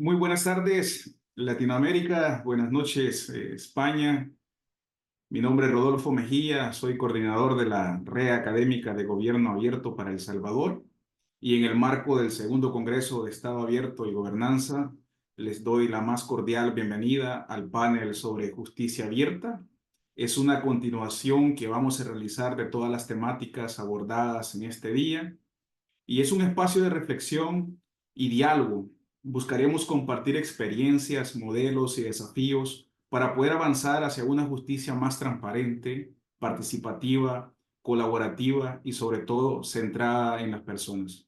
Muy buenas tardes, Latinoamérica. Buenas noches, España. Mi nombre es Rodolfo Mejía, soy coordinador de la Red Académica de Gobierno Abierto para El Salvador y en el marco del Segundo Congreso de Estado Abierto y Gobernanza, les doy la más cordial bienvenida al panel sobre justicia abierta. Es una continuación que vamos a realizar de todas las temáticas abordadas en este día y es un espacio de reflexión y diálogo. Buscaremos compartir experiencias, modelos y desafíos para poder avanzar hacia una justicia más transparente, participativa, colaborativa y sobre todo centrada en las personas.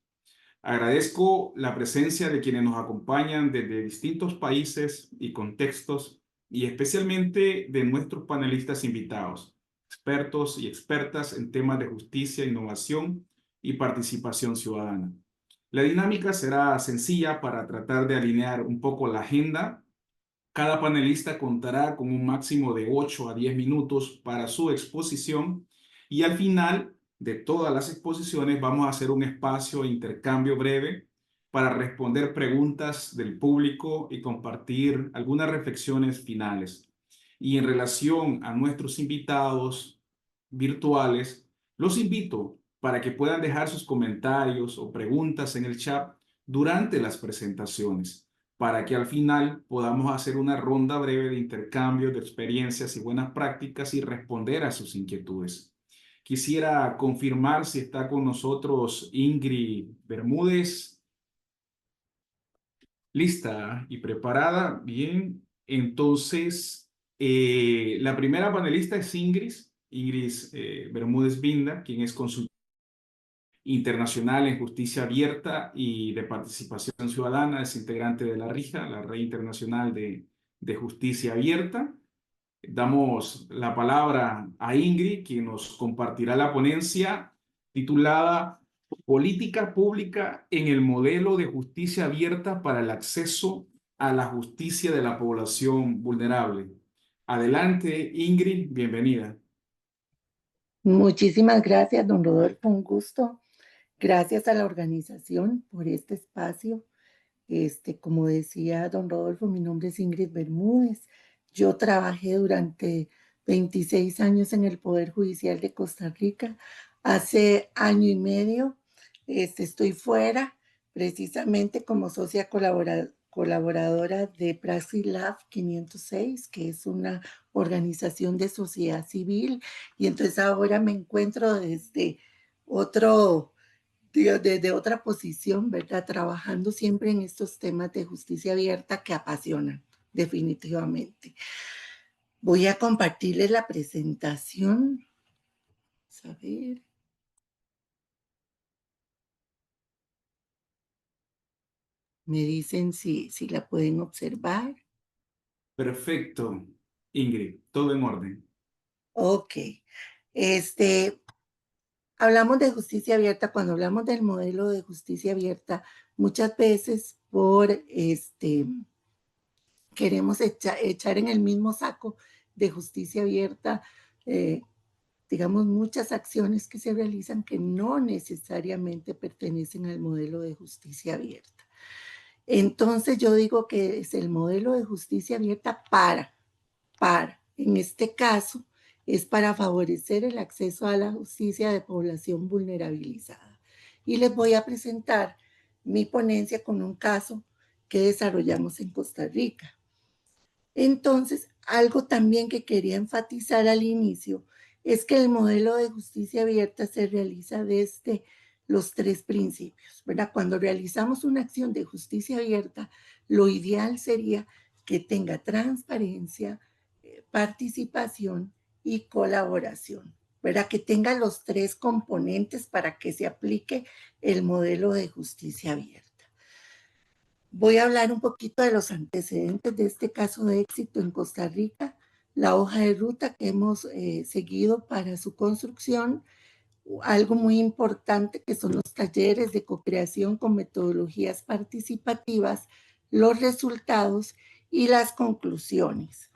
Agradezco la presencia de quienes nos acompañan desde distintos países y contextos y especialmente de nuestros panelistas invitados, expertos y expertas en temas de justicia, innovación y participación ciudadana. La dinámica será sencilla para tratar de alinear un poco la agenda. Cada panelista contará con un máximo de 8 a 10 minutos para su exposición y al final de todas las exposiciones vamos a hacer un espacio de intercambio breve para responder preguntas del público y compartir algunas reflexiones finales. Y en relación a nuestros invitados virtuales, los invito para que puedan dejar sus comentarios o preguntas en el chat durante las presentaciones para que al final podamos hacer una ronda breve de intercambio de experiencias y buenas prácticas y responder a sus inquietudes. Quisiera confirmar si está con nosotros Ingrid Bermúdez. Lista y preparada. Bien, entonces la primera panelista es Ingrid Bermúdez Binda, quien es consultora internacional en justicia abierta y de participación ciudadana, es integrante de la RIJA, la Red Internacional de Justicia Abierta. Damos la palabra a Ingrid, quien nos compartirá la ponencia titulada Política Pública en el Modelo de Justicia Abierta para el Acceso a la Justicia de la Población Vulnerable. Adelante, Ingrid, bienvenida. Muchísimas gracias, don Rodolfo, un gusto. Gracias a la organización por este espacio. Como decía don Rodolfo, mi nombre es Ingrid Bermúdez. Yo trabajé durante 26 años en el Poder Judicial de Costa Rica. Hace año y medio estoy fuera, precisamente como socia colaboradora de Praxis Lab 506, que es una organización de sociedad civil. Y entonces ahora me encuentro otro desde otra posición, ¿verdad? Trabajando siempre en estos temas de justicia abierta que apasionan, definitivamente. Voy a compartirles la presentación. Vamos a ver. Me dicen si la pueden observar. Perfecto, Ingrid, todo en orden. Ok. Este, Hablamos de justicia abierta. Cuando hablamos del modelo de justicia abierta, muchas veces queremos echar en el mismo saco de justicia abierta, eh, digamos, muchas acciones que se realizan que no necesariamente pertenecen al modelo de justicia abierta. Entonces yo digo que es el modelo de justicia abierta en este caso, es para favorecer el acceso a la justicia de población vulnerabilizada. Y les voy a presentar mi ponencia con un caso que desarrollamos en Costa Rica. Entonces, algo también que quería enfatizar al inicio es que el modelo de justicia abierta se realiza desde los tres principios, ¿verdad? Cuando realizamos una acción de justicia abierta, lo ideal sería que tenga transparencia, participación y colaboración, ¿verdad? Que tenga los tres componentes para que se aplique el modelo de justicia abierta. Voy a hablar un poquito de los antecedentes de este caso de éxito en Costa Rica, la hoja de ruta que hemos seguido para su construcción, algo muy importante que son los talleres de co-creación con metodologías participativas, los resultados y las conclusiones.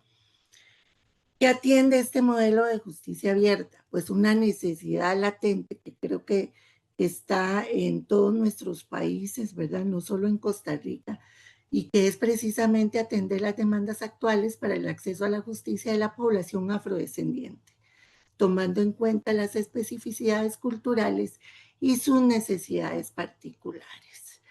¿Qué atiende este modelo de justicia abierta? Pues una necesidad latente que creo que está en todos nuestros países, ¿verdad? No solo en Costa Rica, y que es precisamente atender las demandas actuales para el acceso a la justicia de la población afrodescendiente, tomando en cuenta las especificidades culturales y sus necesidades particulares.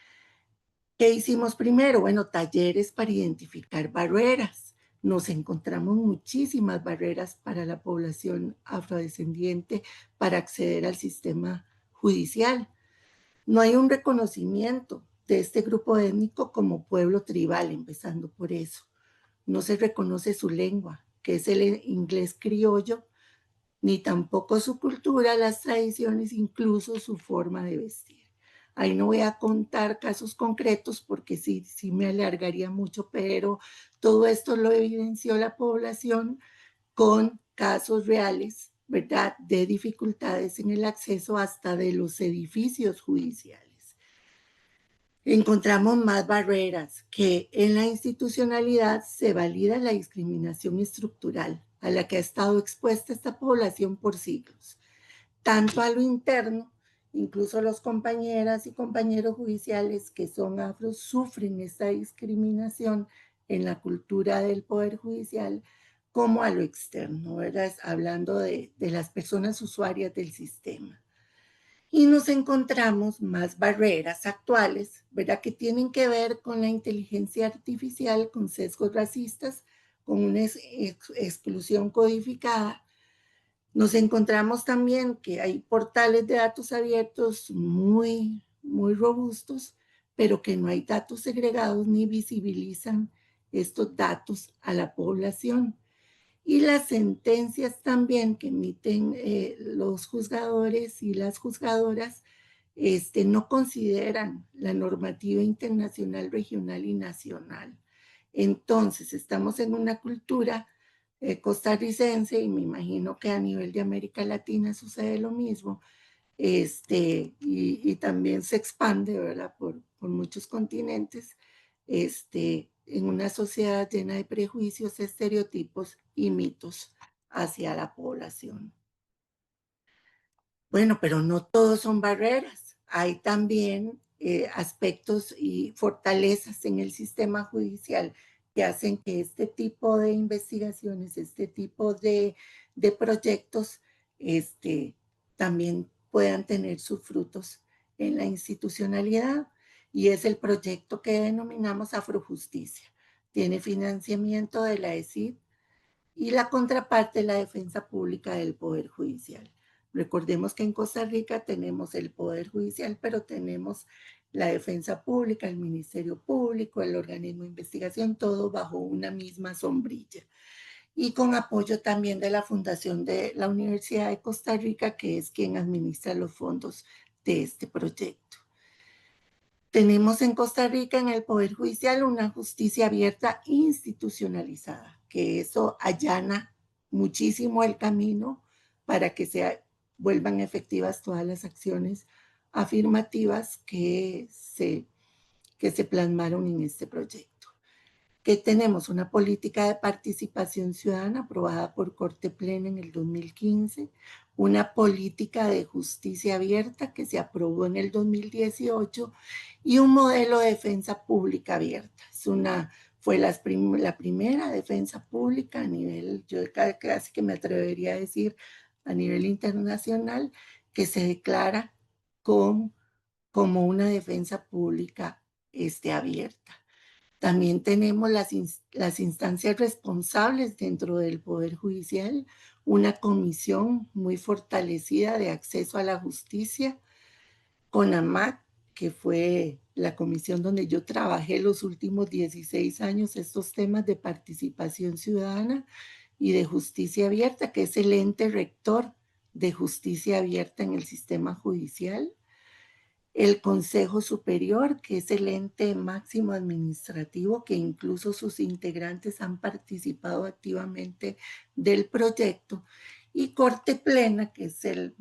¿Qué hicimos primero? Bueno, talleres para identificar barreras. Nos encontramos muchísimas barreras para la población afrodescendiente para acceder al sistema judicial. No hay un reconocimiento de este grupo étnico como pueblo tribal, empezando por eso. No se reconoce su lengua, que es el inglés criollo, ni tampoco su cultura, las tradiciones, incluso su forma de vestir. Ahí no voy a contar casos concretos porque sí me alargaría mucho, pero todo esto lo evidenció la población con casos reales, ¿verdad?, de dificultades en el acceso hasta de los edificios judiciales. Encontramos más barreras, que en la institucionalidad se valida la discriminación estructural a la que ha estado expuesta esta población por siglos, tanto a lo interno, incluso los compañeras y compañeros judiciales que son afros sufren esta discriminación en la cultura del poder judicial, como a lo externo, ¿verdad? Hablando de las personas usuarias del sistema. Y nos encontramos más barreras actuales, ¿verdad?, que tienen que ver con la inteligencia artificial, con sesgos racistas, con una exclusión codificada. Nos encontramos también que hay portales de datos abiertos muy robustos, pero que no hay datos segregados ni visibilizan estos datos a la población. Y las sentencias también que emiten los juzgadores y las juzgadoras no consideran la normativa internacional, regional y nacional. Entonces, estamos en una cultura costarricense, y me imagino que a nivel de América Latina sucede lo mismo, y también se expande, ¿verdad?, por muchos continentes, en una sociedad llena de prejuicios, estereotipos y mitos hacia la población. Bueno, pero no todos son barreras. Hay también aspectos y fortalezas en el sistema judicial que hacen que este tipo de investigaciones, este tipo de proyectos, este, también puedan tener sus frutos en la institucionalidad. Y es el proyecto que denominamos Afrojusticia. Tiene financiamiento de la ESID y la contraparte es la defensa pública del Poder Judicial. Recordemos que en Costa Rica tenemos el Poder Judicial, pero tenemos la defensa pública, el Ministerio Público, el organismo de investigación, todo bajo una misma sombrilla. Y con apoyo también de la Fundación de la Universidad de Costa Rica, que es quien administra los fondos de este proyecto. Tenemos en Costa Rica, en el Poder Judicial, una justicia abierta institucionalizada, que eso allana muchísimo el camino para que se vuelvan efectivas todas las acciones afirmativas que se plasmaron en este proyecto. Que tenemos una política de participación ciudadana aprobada por Corte Plena en el 2015, una política de justicia abierta que se aprobó en el 2018 y un modelo de defensa pública abierta. Fue la primera defensa pública a nivel, yo casi que me atrevería a decir, a nivel internacional, que se declara como una defensa pública abierta. También tenemos las instancias responsables dentro del Poder Judicial, una comisión muy fortalecida de acceso a la justicia, CONAMAC, que fue la comisión donde yo trabajé los últimos 16 años, estos temas de participación ciudadana y de justicia abierta, que es el ente rector de justicia abierta en el sistema judicial. El Consejo Superior, que es el ente máximo administrativo, que incluso sus integrantes han participado activamente del proyecto, y Corte Plena, que es el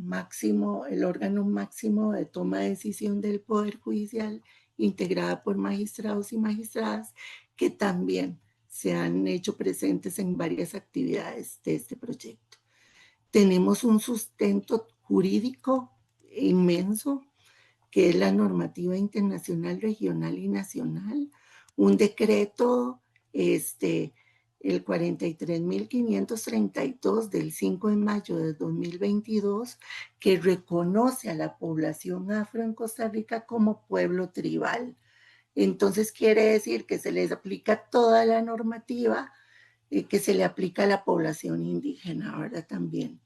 órgano máximo de toma de decisión del Poder Judicial, integrada por magistrados y magistradas, que también se han hecho presentes en varias actividades de este proyecto. Tenemos un sustento jurídico inmenso, que es la normativa internacional, regional y nacional, un decreto, el 43.532 del 5 de mayo de 2022, que reconoce a la población afro en Costa Rica como pueblo tribal. Entonces quiere decir que se les aplica toda la normativa que se le aplica a la población indígena, ¿verdad? También.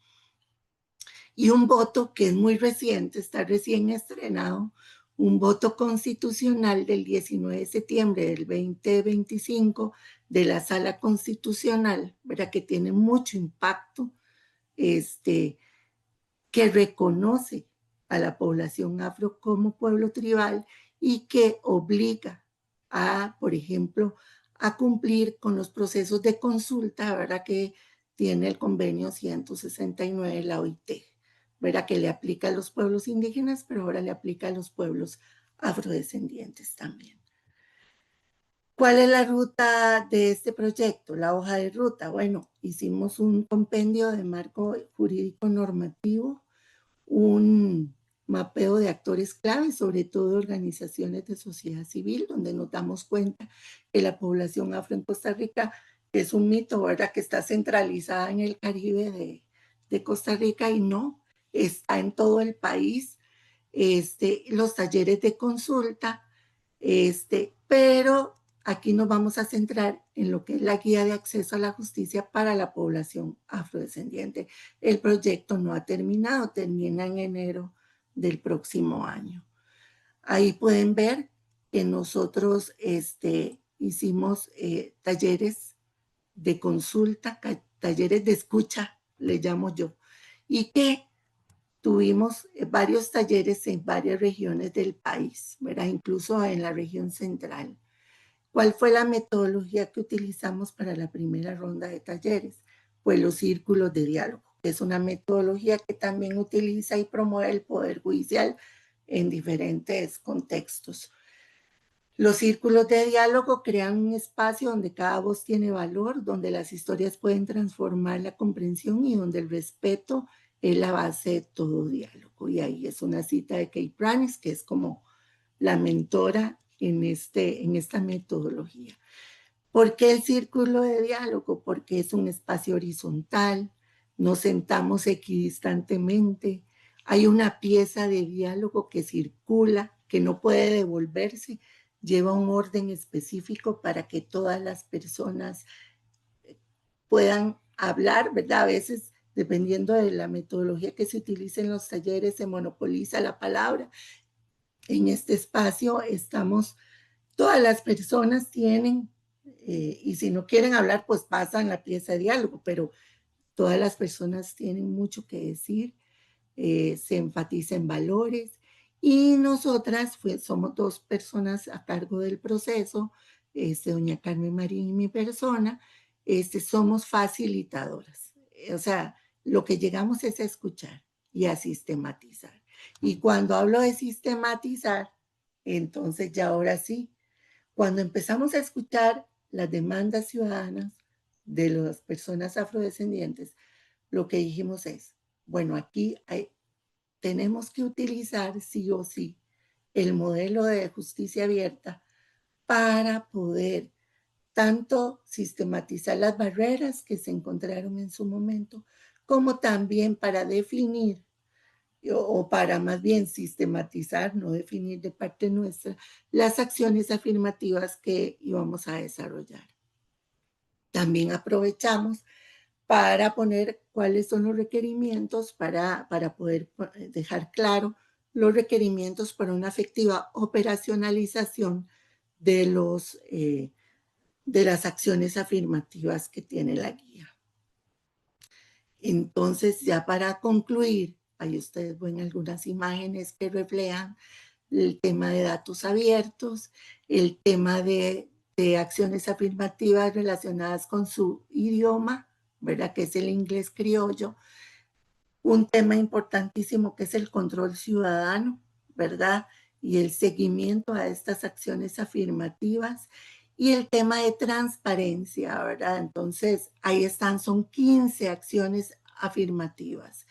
Y un voto que es muy reciente, está recién estrenado, un voto constitucional del 19 de septiembre del 2025 de la Sala Constitucional, ¿verdad? Que tiene mucho impacto, que reconoce a la población afro como pueblo tribal y que obliga a, por ejemplo, a cumplir con los procesos de consulta, ¿verdad? Que tiene el convenio 169 de la OIT, ¿verdad? Que le aplica a los pueblos indígenas, pero ahora le aplica a los pueblos afrodescendientes también. ¿Cuál es la ruta de este proyecto? La hoja de ruta. Bueno, hicimos un compendio de marco jurídico normativo, un mapeo de actores clave, sobre todo organizaciones de sociedad civil, donde nos damos cuenta que la población afro en Costa Rica es un mito, ¿verdad? Que está centralizada en el Caribe de Costa Rica y no, está en todo el país. Los talleres de consulta, pero aquí nos vamos a centrar en lo que es la guía de acceso a la justicia para la población afrodescendiente. El proyecto no ha terminado, termina en enero del próximo año. Ahí pueden ver que nosotros hicimos talleres de consulta, talleres de escucha, le llamo yo, y que tuvimos varios talleres en varias regiones del país, ¿verdad? Incluso en la región central. ¿Cuál fue la metodología que utilizamos para la primera ronda de talleres? Pues los círculos de diálogo, que es una metodología que también utiliza y promueve el Poder Judicial en diferentes contextos. Los círculos de diálogo crean un espacio donde cada voz tiene valor, donde las historias pueden transformar la comprensión y donde el respeto es la base de todo diálogo. Y ahí es una cita de Kate Pranis, que es como la mentora en esta metodología. ¿Por qué el círculo de diálogo? Porque es un espacio horizontal, nos sentamos equidistantemente, hay una pieza de diálogo que circula, que no puede devolverse, lleva un orden específico para que todas las personas puedan hablar, ¿verdad? A veces, dependiendo de la metodología que se utilice en los talleres, se monopoliza la palabra. En este espacio estamos, todas las personas tienen, y si no quieren hablar, pues pasan la pieza de diálogo, pero todas las personas tienen mucho que decir, se enfatiza en valores y nosotras somos dos personas a cargo del proceso, doña Carmen Marín y mi persona, somos facilitadoras. O sea, lo que llegamos es a escuchar y a sistematizar. Y cuando hablo de sistematizar, entonces ya ahora sí, cuando empezamos a escuchar las demandas ciudadanas de las personas afrodescendientes, lo que dijimos es, bueno, aquí tenemos que utilizar sí o sí el modelo de justicia abierta para poder tanto sistematizar las barreras que se encontraron en su momento, como también para definir o para más bien sistematizar, no definir de parte nuestra, las acciones afirmativas que íbamos a desarrollar. También aprovechamos para poner cuáles son los requerimientos, para poder dejar claro los requerimientos para una efectiva operacionalización de, de las acciones afirmativas que tiene la guía. Entonces, ya para concluir, ahí ustedes ven algunas imágenes que reflejan el tema de datos abiertos, el tema de acciones afirmativas relacionadas con su idioma, ¿verdad? Que es el inglés criollo. Un tema importantísimo que es el control ciudadano, ¿verdad? Y el seguimiento a estas acciones afirmativas. Y el tema de transparencia, ¿verdad? Entonces, ahí están, son 15 acciones afirmativas.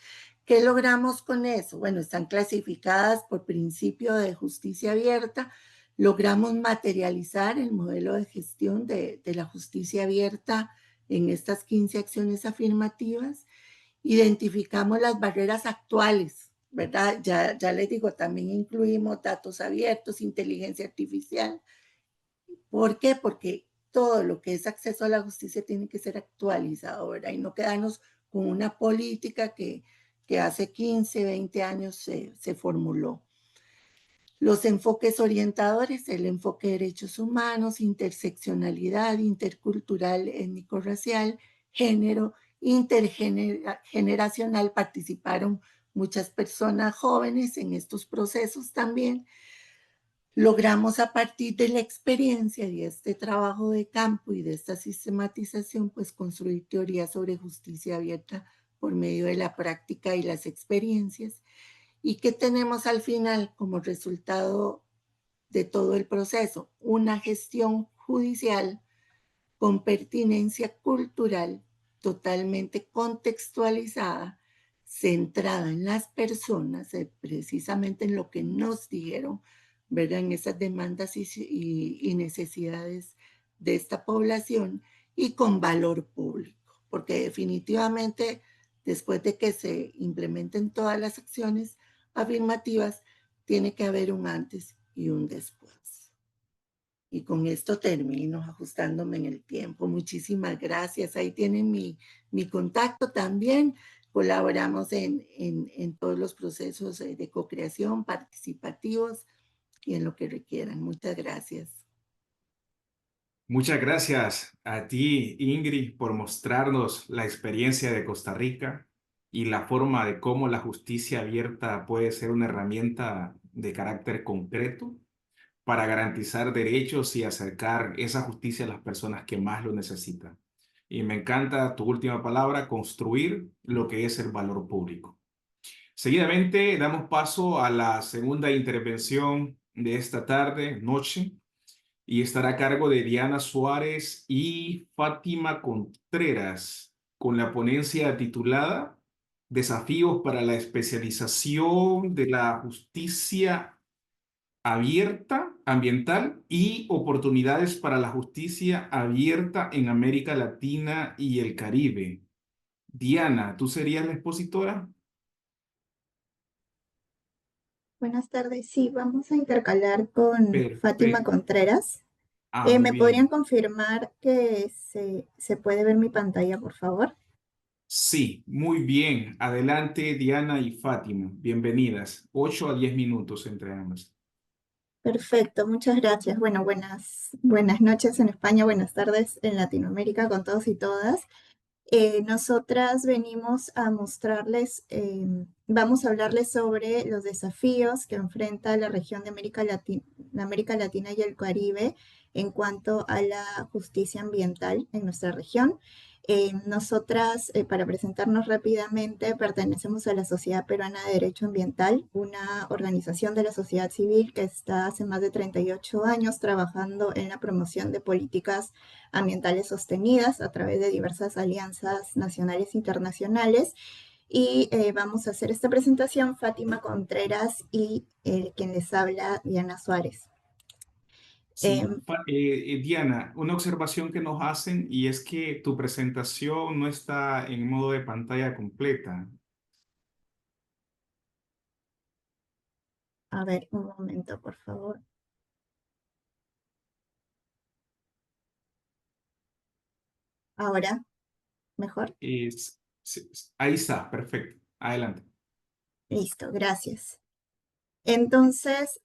¿Qué logramos con eso? Bueno, están clasificadas por principio de justicia abierta. Logramos materializar el modelo de gestión de la justicia abierta en estas 15 acciones afirmativas. Identificamos las barreras actuales, ¿verdad? Ya les digo, también incluimos datos abiertos, inteligencia artificial. ¿Por qué? Porque todo lo que es acceso a la justicia tiene que ser actualizado, ¿verdad? Y no quedarnos con una política que hace 15, 20 años se formuló. Los enfoques orientadores, el enfoque de derechos humanos, interseccionalidad, intercultural, étnico-racial, género, intergeneracional, participaron muchas personas jóvenes en estos procesos también. Logramos a partir de la experiencia y este trabajo de campo y de esta sistematización, pues construir teorías sobre justicia abierta por medio de la práctica y las experiencias. ¿Y qué tenemos al final como resultado de todo el proceso? Una gestión judicial con pertinencia cultural, totalmente contextualizada, centrada en las personas, precisamente en lo que nos dijeron, ¿verdad? En esas demandas y necesidades de esta población y con valor público, porque definitivamente después de que se implementen todas las acciones afirmativas, tiene que haber un antes y un después. Y con esto termino ajustándome en el tiempo. Muchísimas gracias. Ahí tienen mi contacto también. Colaboramos en todos los procesos de co-creación, participativos y en lo que requieran. Muchas gracias. Muchas gracias a ti, Ingrid, por mostrarnos la experiencia de Costa Rica y la forma de cómo la justicia abierta puede ser una herramienta de carácter concreto para garantizar derechos y acercar esa justicia a las personas que más lo necesitan. Y me encanta tu última palabra, construir lo que es el valor público. Seguidamente damos paso a la segunda intervención de esta tarde, noche, y estará a cargo de Diana Suárez y Fátima Contreras con la ponencia titulada Desafíos para la especialización de la justicia abierta ambiental y oportunidades para la justicia abierta en América Latina y el Caribe. Diana, ¿tú serías la expositora? Buenas tardes. Sí, vamos a intercalar con Fátima Perfecto. Contreras. Ah, muy ¿Me podrían bien. confirmar que se puede ver mi pantalla, por favor? Sí, muy bien. Adelante, Diana y Fátima. Bienvenidas. 8 a 10 minutos entre ambas. Perfecto, muchas gracias. Bueno, buenas noches en España, buenas tardes en Latinoamérica con todos y todas. Nosotras venimos a mostrarles, vamos a hablarles sobre los desafíos que enfrenta la región de América Latina y el Caribe en cuanto a la justicia ambiental en nuestra región. Nosotras, para presentarnos rápidamente, pertenecemos a la Sociedad Peruana de Derecho Ambiental, una organización de la sociedad civil que está hace más de 38 años trabajando en la promoción de políticas ambientales sostenidas a través de diversas alianzas nacionales e internacionales. Y vamos a hacer esta presentación Fátima Contreras y quien les habla, Diana Suárez. Sí, Diana, una observación que nos hacen y es que tu presentación no está en modo de pantalla completa. A ver, un momento, por favor. Ahora, mejor. Ahí está, perfecto. Adelante. Listo, gracias. Entonces,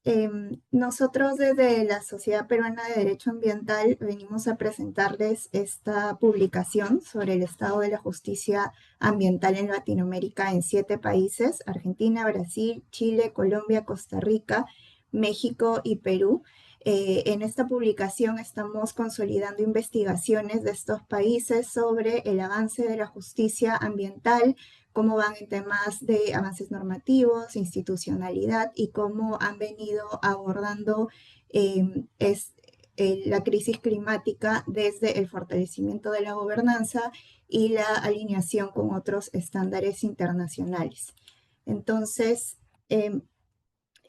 nosotros desde la Sociedad Peruana de Derecho Ambiental venimos a presentarles esta publicación sobre el estado de la justicia ambiental en Latinoamérica en 7 países: Argentina, Brasil, Chile, Colombia, Costa Rica, México y Perú. En esta publicación estamos consolidando investigaciones de estos países sobre el avance de la justicia ambiental, cómo van en temas de avances normativos, institucionalidad y cómo han venido abordando la crisis climática desde el fortalecimiento de la gobernanza y la alineación con otros estándares internacionales. Entonces,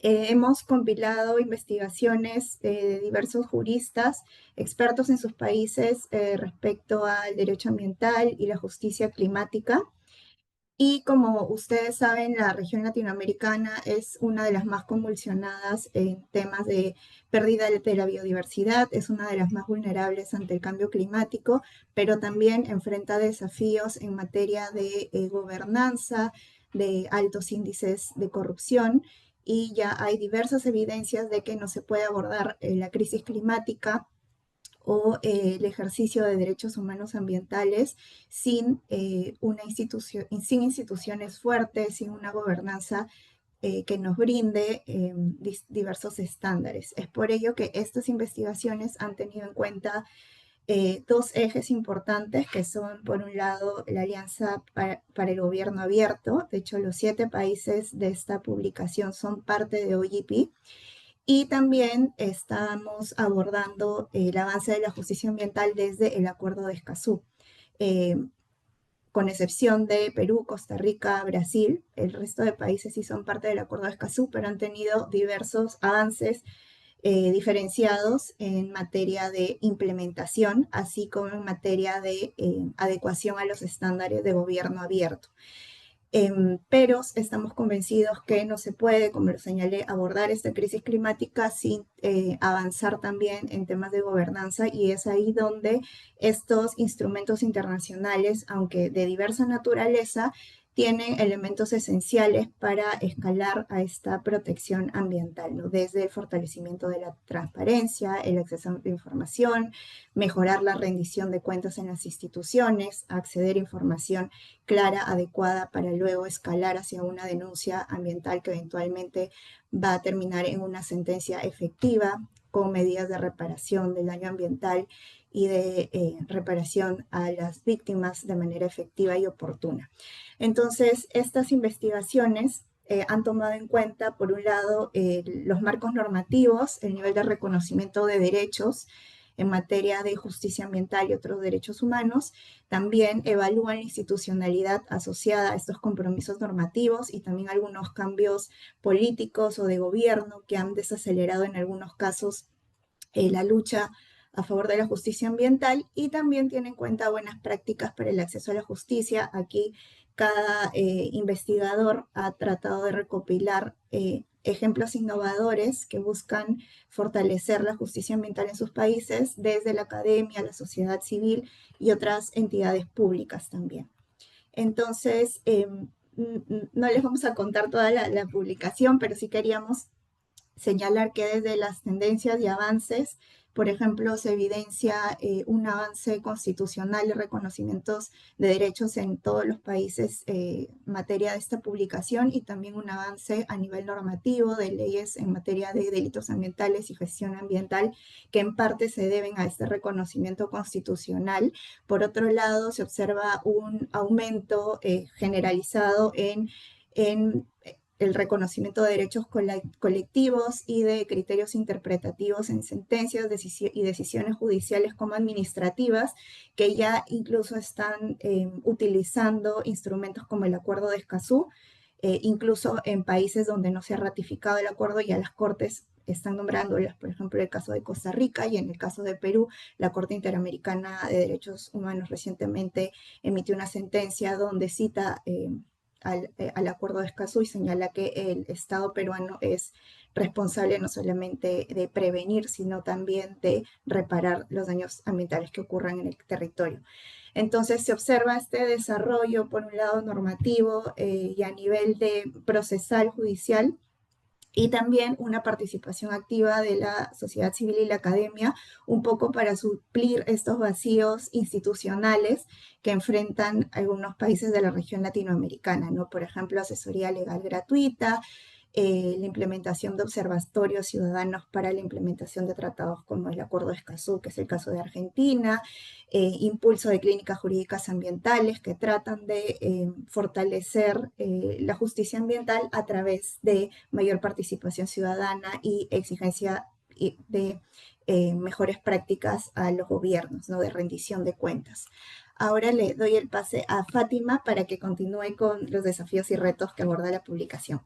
Hemos compilado investigaciones de diversos juristas, expertos en sus países respecto al derecho ambiental y la justicia climática. Y como ustedes saben, la región latinoamericana es una de las más convulsionadas en temas de pérdida de la biodiversidad, es una de las más vulnerables ante el cambio climático, pero también enfrenta desafíos en materia de gobernanza, de altos índices de corrupción, y ya hay diversas evidencias de que no se puede abordar la crisis climática o el ejercicio de derechos humanos ambientales sin, sin instituciones fuertes, sin una gobernanza que nos brinde diversos estándares. Es por ello que estas investigaciones han tenido en cuenta dos ejes importantes que son, por un lado, la Alianza para el Gobierno Abierto. De hecho, los 7 países de esta publicación son parte de OGP. Y también estamos abordando el avance de la justicia ambiental desde el Acuerdo de Escazú. Con excepción de Perú, Costa Rica, Brasil, el resto de países sí son parte del Acuerdo de Escazú, pero han tenido diversos avances diferenciados en materia de implementación, así como en materia de adecuación a los estándares de gobierno abierto. Pero estamos convencidos que no se puede, como lo señalé, abordar esta crisis climática sin avanzar también en temas de gobernanza, y es ahí donde estos instrumentos internacionales, aunque de diversa naturaleza, tienen elementos esenciales para escalar a esta protección ambiental, ¿no? Desde el fortalecimiento de la transparencia, el acceso a la información, mejorar la rendición de cuentas en las instituciones, acceder a información clara, adecuada, para luego escalar hacia una denuncia ambiental que eventualmente va a terminar en una sentencia efectiva con medidas de reparación del daño ambiental y de reparación a las víctimas de manera efectiva y oportuna. Entonces, estas investigaciones han tomado en cuenta, por un lado, los marcos normativos, el nivel de reconocimiento de derechos en materia de justicia ambiental y otros derechos humanos. También evalúan la institucionalidad asociada a estos compromisos normativos y también algunos cambios políticos o de gobierno que han desacelerado en algunos casos la lucha a favor de la justicia ambiental, y también tiene en cuenta buenas prácticas para el acceso a la justicia. Aquí cada investigador ha tratado de recopilar ejemplos innovadores que buscan fortalecer la justicia ambiental en sus países desde la academia, la sociedad civil y otras entidades públicas también. Entonces, no les vamos a contar toda la publicación, pero sí queríamos señalar que desde las tendencias y avances, por ejemplo, se evidencia un avance constitucional de reconocimientos de derechos en todos los países en materia de esta publicación, y también un avance a nivel normativo de leyes en materia de delitos ambientales y gestión ambiental, que en parte se deben a este reconocimiento constitucional. Por otro lado, se observa un aumento generalizado en el reconocimiento de derechos colectivos y de criterios interpretativos en sentencias y decisiones judiciales como administrativas, que ya incluso están utilizando instrumentos como el Acuerdo de Escazú. Incluso en países donde no se ha ratificado el acuerdo, ya las cortes están nombrándolas. Por ejemplo, en el caso de Costa Rica y en el caso de Perú, la Corte Interamericana de Derechos Humanos recientemente emitió una sentencia donde cita al Acuerdo de Escazú y señala que el Estado peruano es responsable no solamente de prevenir, sino también de reparar los daños ambientales que ocurran en el territorio. Entonces se observa este desarrollo, por un lado normativo y a nivel de procesal judicial, y también una participación activa de la sociedad civil y la academia, un poco para suplir estos vacíos institucionales que enfrentan algunos países de la región latinoamericana, ¿no? Por ejemplo, asesoría legal gratuita, la implementación de observatorios ciudadanos para la implementación de tratados como el Acuerdo de Escazú, que es el caso de Argentina, impulso de clínicas jurídicas ambientales que tratan de fortalecer la justicia ambiental a través de mayor participación ciudadana y exigencia de mejores prácticas a los gobiernos, ¿no? De rendición de cuentas. Ahora le doy el pase a Fátima para que continúe con los desafíos y retos que aborda la publicación.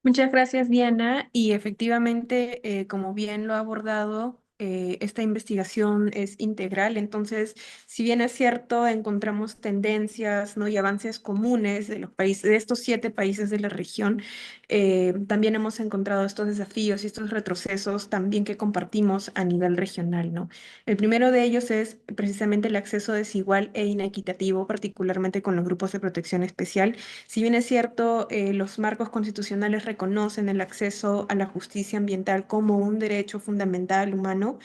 Muchas gracias, Diana. Y efectivamente, como bien lo ha abordado, esta investigación es integral. Entonces, si bien es cierto, encontramos tendencias, ¿no? y avances comunes de los países, de estos 7 países de la región, también hemos encontrado estos desafíos y estos retrocesos también que compartimos a nivel regional, ¿no? El primero de ellos es precisamente el acceso desigual e inequitativo, particularmente con los grupos de protección especial. Si bien es cierto, los marcos constitucionales reconocen el acceso a la justicia ambiental como un derecho fundamental humano,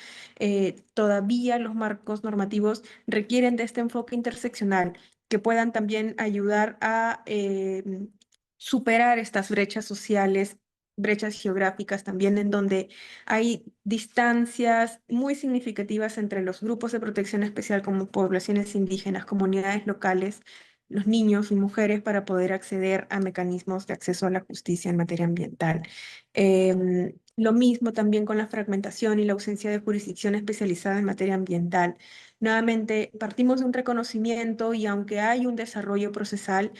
todavía los marcos normativos requieren de este enfoque interseccional que puedan también ayudar a superar estas brechas sociales, brechas geográficas también, en donde hay distancias muy significativas entre los grupos de protección especial como poblaciones indígenas, comunidades locales, los niños y mujeres para poder acceder a mecanismos de acceso a la justicia en materia ambiental. Lo mismo también con la fragmentación y la ausencia de jurisdicción especializada en materia ambiental. Nuevamente, partimos de un reconocimiento y aunque hay un desarrollo procesal,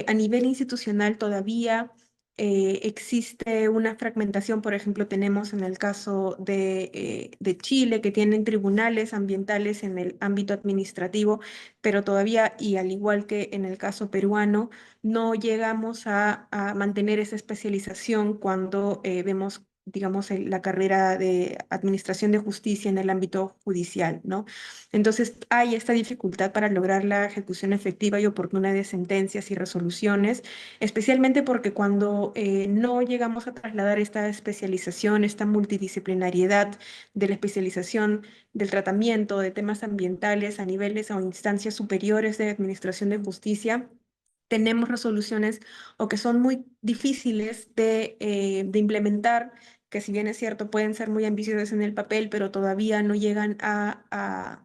a nivel institucional todavía existe una fragmentación. Por ejemplo, tenemos en el caso de Chile, que tienen tribunales ambientales en el ámbito administrativo, pero todavía, y al igual que en el caso peruano, no llegamos a mantener esa especialización cuando vemos, digamos, la carrera de administración de justicia en el ámbito judicial, ¿no? Entonces, hay esta dificultad para lograr la ejecución efectiva y oportuna de sentencias y resoluciones, especialmente porque cuando no llegamos a trasladar esta especialización, esta multidisciplinariedad de la especialización del tratamiento de temas ambientales a niveles o instancias superiores de administración de justicia, tenemos resoluciones o que son muy difíciles de implementar, que si bien es cierto pueden ser muy ambiciosas en el papel, pero todavía no llegan a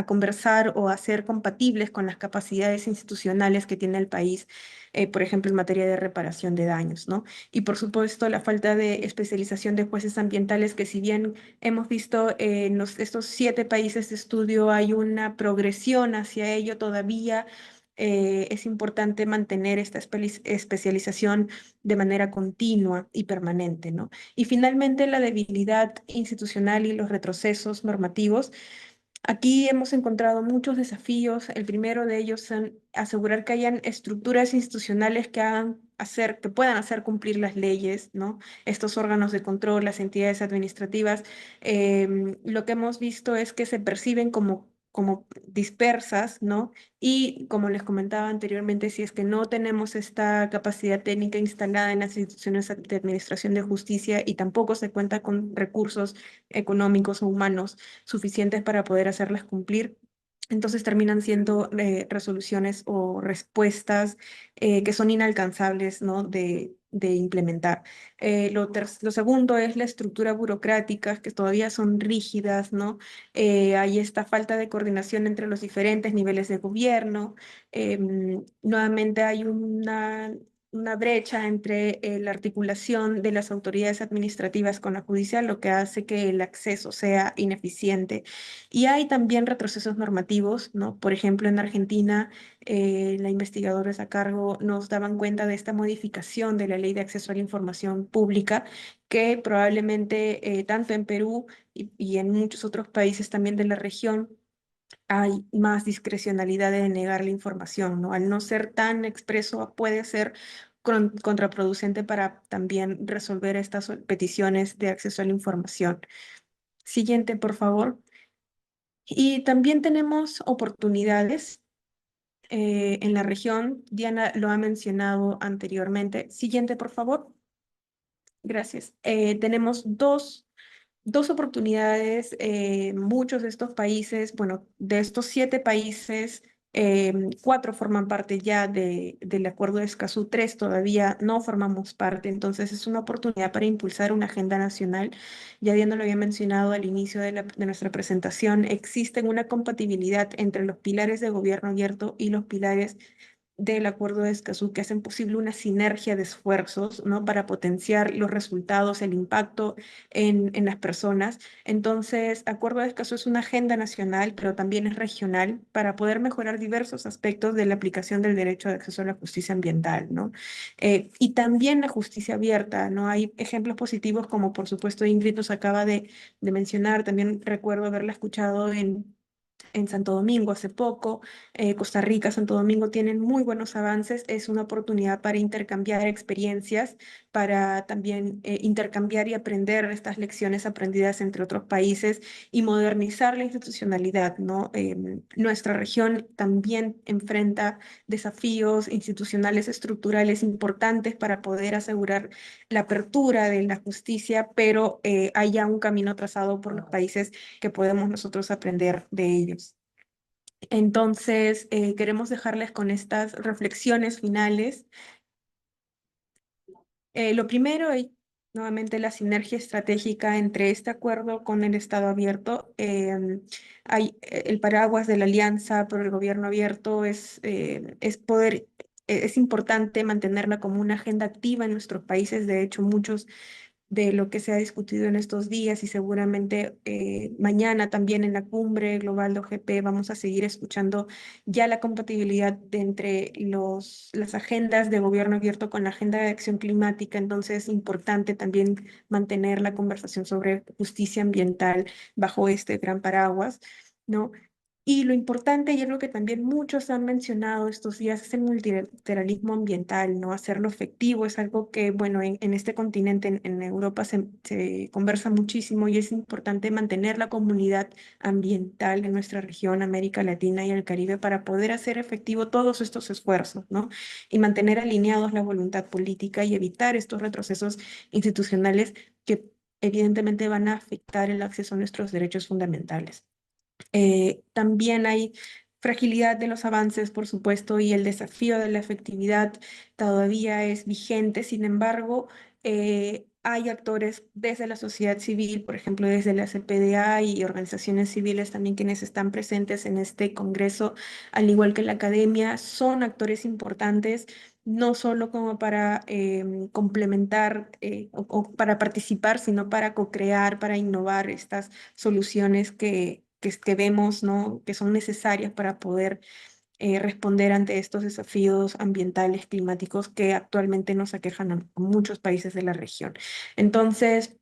conversar o a ser compatibles con las capacidades institucionales que tiene el país, por ejemplo, en materia de reparación de daños, ¿no? Y por supuesto, la falta de especialización de jueces ambientales, que si bien hemos visto en estos 7 países de estudio hay una progresión hacia ello todavía. Es importante mantener esta especialización de manera continua y permanente, ¿no? Y finalmente, la debilidad institucional y los retrocesos normativos. Aquí hemos encontrado muchos desafíos. El primero de ellos son asegurar que hayan estructuras institucionales que puedan hacer cumplir las leyes, ¿no? Estos órganos de control, las entidades administrativas, lo que hemos visto es que se perciben como dispersas, ¿no? Y como les comentaba anteriormente, si es que no tenemos esta capacidad técnica instalada en las instituciones de administración de justicia y tampoco se cuenta con recursos económicos o humanos suficientes para poder hacerlas cumplir, entonces terminan siendo resoluciones o respuestas que son inalcanzables, ¿no? de implementar. Lo segundo es la estructura burocrática, que todavía son rígidas, ¿no? Hay esta falta de coordinación entre los diferentes niveles de gobierno. Nuevamente hay una brecha entre la articulación de las autoridades administrativas con la judicial, lo que hace que el acceso sea ineficiente. Y hay también retrocesos normativos, ¿no? Por ejemplo, en Argentina, la investigadores a cargo nos daban cuenta de esta modificación de la Ley de Acceso a la Información Pública, que probablemente tanto en Perú y en muchos otros países también de la región hay más discrecionalidad de negar la información, ¿no? Al no ser tan expreso, puede ser contraproducente para también resolver estas peticiones de acceso a la información. Siguiente, por favor. Y también tenemos oportunidades en la región. Diana lo ha mencionado anteriormente. Siguiente, por favor. Gracias. Tenemos dos oportunidades. Muchos de estos países, bueno, de estos 7 países, 4 forman parte ya del Acuerdo de Escazú, 3 todavía no formamos parte. Entonces es una oportunidad para impulsar una agenda nacional. Ya Diana lo había mencionado al inicio de nuestra presentación, existe una compatibilidad entre los pilares de gobierno abierto y los pilares del Acuerdo de Escazú que hacen posible una sinergia de esfuerzos, ¿no? Para potenciar los resultados, el impacto en las personas. Entonces, Acuerdo de Escazú es una agenda nacional, pero también es regional para poder mejorar diversos aspectos de la aplicación del derecho de acceso a la justicia ambiental, ¿no? Y también la justicia abierta, ¿no? Hay ejemplos positivos como por supuesto Ingrid nos acaba de mencionar, también recuerdo haberla escuchado en Santo Domingo hace poco. Costa Rica, Santo Domingo tienen muy buenos avances. Es una oportunidad para intercambiar experiencias, para también intercambiar y aprender estas lecciones aprendidas entre otros países y modernizar la institucionalidad, ¿no? Nuestra región también enfrenta desafíos institucionales estructurales importantes para poder asegurar la apertura de la justicia, pero hay ya un camino trazado por los países que podemos nosotros aprender de ellos. Entonces, queremos dejarles con estas reflexiones finales. Lo primero es nuevamente la sinergia estratégica entre este acuerdo con el Estado abierto. El paraguas de la Alianza por el Gobierno Abierto es importante mantenerla como una agenda activa en nuestros países. De hecho, muchos de lo que se ha discutido en estos días y seguramente mañana también en la cumbre global de OGP vamos a seguir escuchando ya la compatibilidad entre las agendas de gobierno abierto con la agenda de acción climática. Entonces es importante también mantener la conversación sobre justicia ambiental bajo este gran paraguas, ¿no? Y lo importante, y algo que también muchos han mencionado estos días, es el multilateralismo ambiental, ¿no? Hacerlo efectivo es algo que, bueno, en este continente, en Europa, se conversa muchísimo y es importante mantener la comunidad ambiental en nuestra región, América Latina y el Caribe, para poder hacer efectivo todos estos esfuerzos, ¿no? Y mantener alineados la voluntad política y evitar estos retrocesos institucionales que evidentemente van a afectar el acceso a nuestros derechos fundamentales. También hay fragilidad de los avances, por supuesto, y el desafío de la efectividad todavía es vigente. Sin embargo, hay actores desde la sociedad civil, por ejemplo, desde la CPDA y organizaciones civiles también quienes están presentes en este congreso, al igual que la academia, son actores importantes no solo como para complementar o para participar, sino para co-crear, para innovar estas soluciones que vemos, ¿no? Que son necesarias para poder responder ante estos desafíos ambientales, climáticos que actualmente nos aquejan a muchos países de la región. Entonces,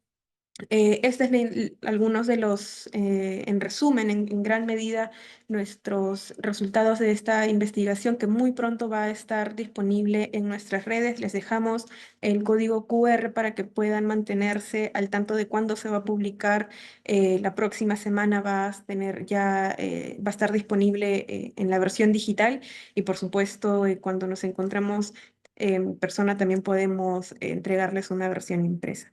este es algunos de los, en resumen, en gran medida, nuestros resultados de esta investigación que muy pronto va a estar disponible en nuestras redes. Les dejamos el código QR para que puedan mantenerse al tanto de cuándo se va a publicar. La próxima semana va a tener ya, va a estar disponible en la versión digital y por supuesto, cuando nos encontramos en persona también podemos entregarles una versión impresa.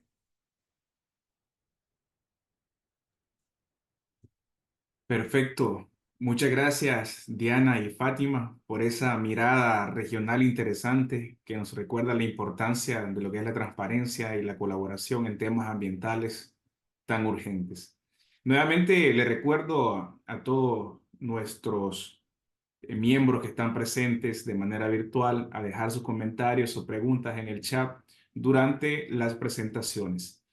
Perfecto. Muchas gracias, Diana y Fátima, por esa mirada regional interesante que nos recuerda la importancia de lo que es la transparencia y la colaboración en temas ambientales tan urgentes. Nuevamente le recuerdo a todos nuestros miembros que están presentes de manera virtual a dejar sus comentarios o preguntas en el chat durante las presentaciones.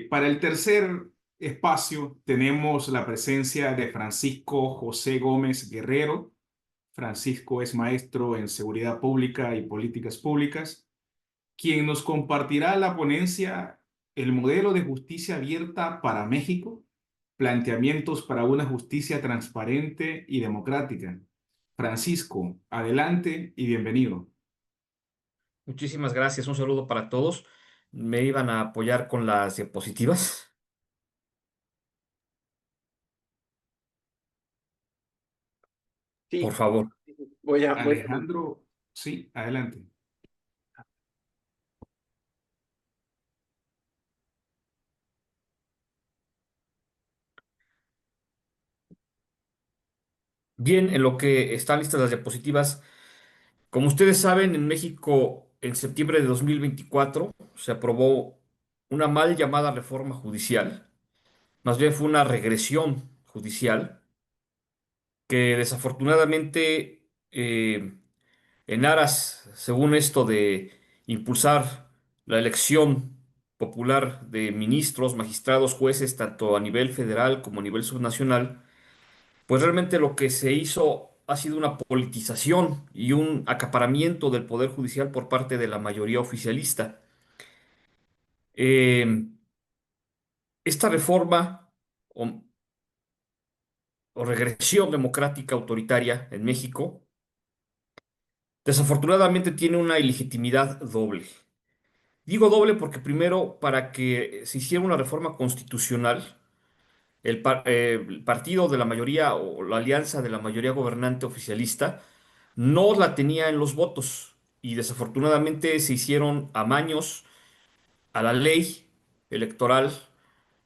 Para el tercer espacio tenemos la presencia de Francisco José Gómez Guerrero. Francisco es maestro en Seguridad Pública y Políticas Públicas, quien nos compartirá la ponencia El modelo de justicia abierta para México, planteamientos para una justicia transparente y democrática. Francisco, adelante y bienvenido. Muchísimas gracias. Un saludo para todos. ¿Me iban a apoyar con las diapositivas? Por Sí, favor. voy a. Alejandro, sí, adelante. Bien, en lo que están listas las diapositivas, como ustedes saben, en México en septiembre de 2024 se aprobó una mal llamada reforma judicial. Más bien fue una regresión judicial que desafortunadamente en aras, según esto, de impulsar la elección popular de ministros, magistrados, jueces, tanto a nivel federal como a nivel subnacional, pues realmente lo que se hizo ha sido una politización y un acaparamiento del poder judicial por parte de la mayoría oficialista. Eh, esta reforma o, o regresión democrática autoritaria en México desafortunadamente tiene una ilegitimidad doble. Digo doble porque primero, para que se hiciera una reforma constitucional, el partido de la mayoría o la alianza de la mayoría gobernante oficialista no la tenía en los votos y desafortunadamente se hicieron amaños a la ley electoral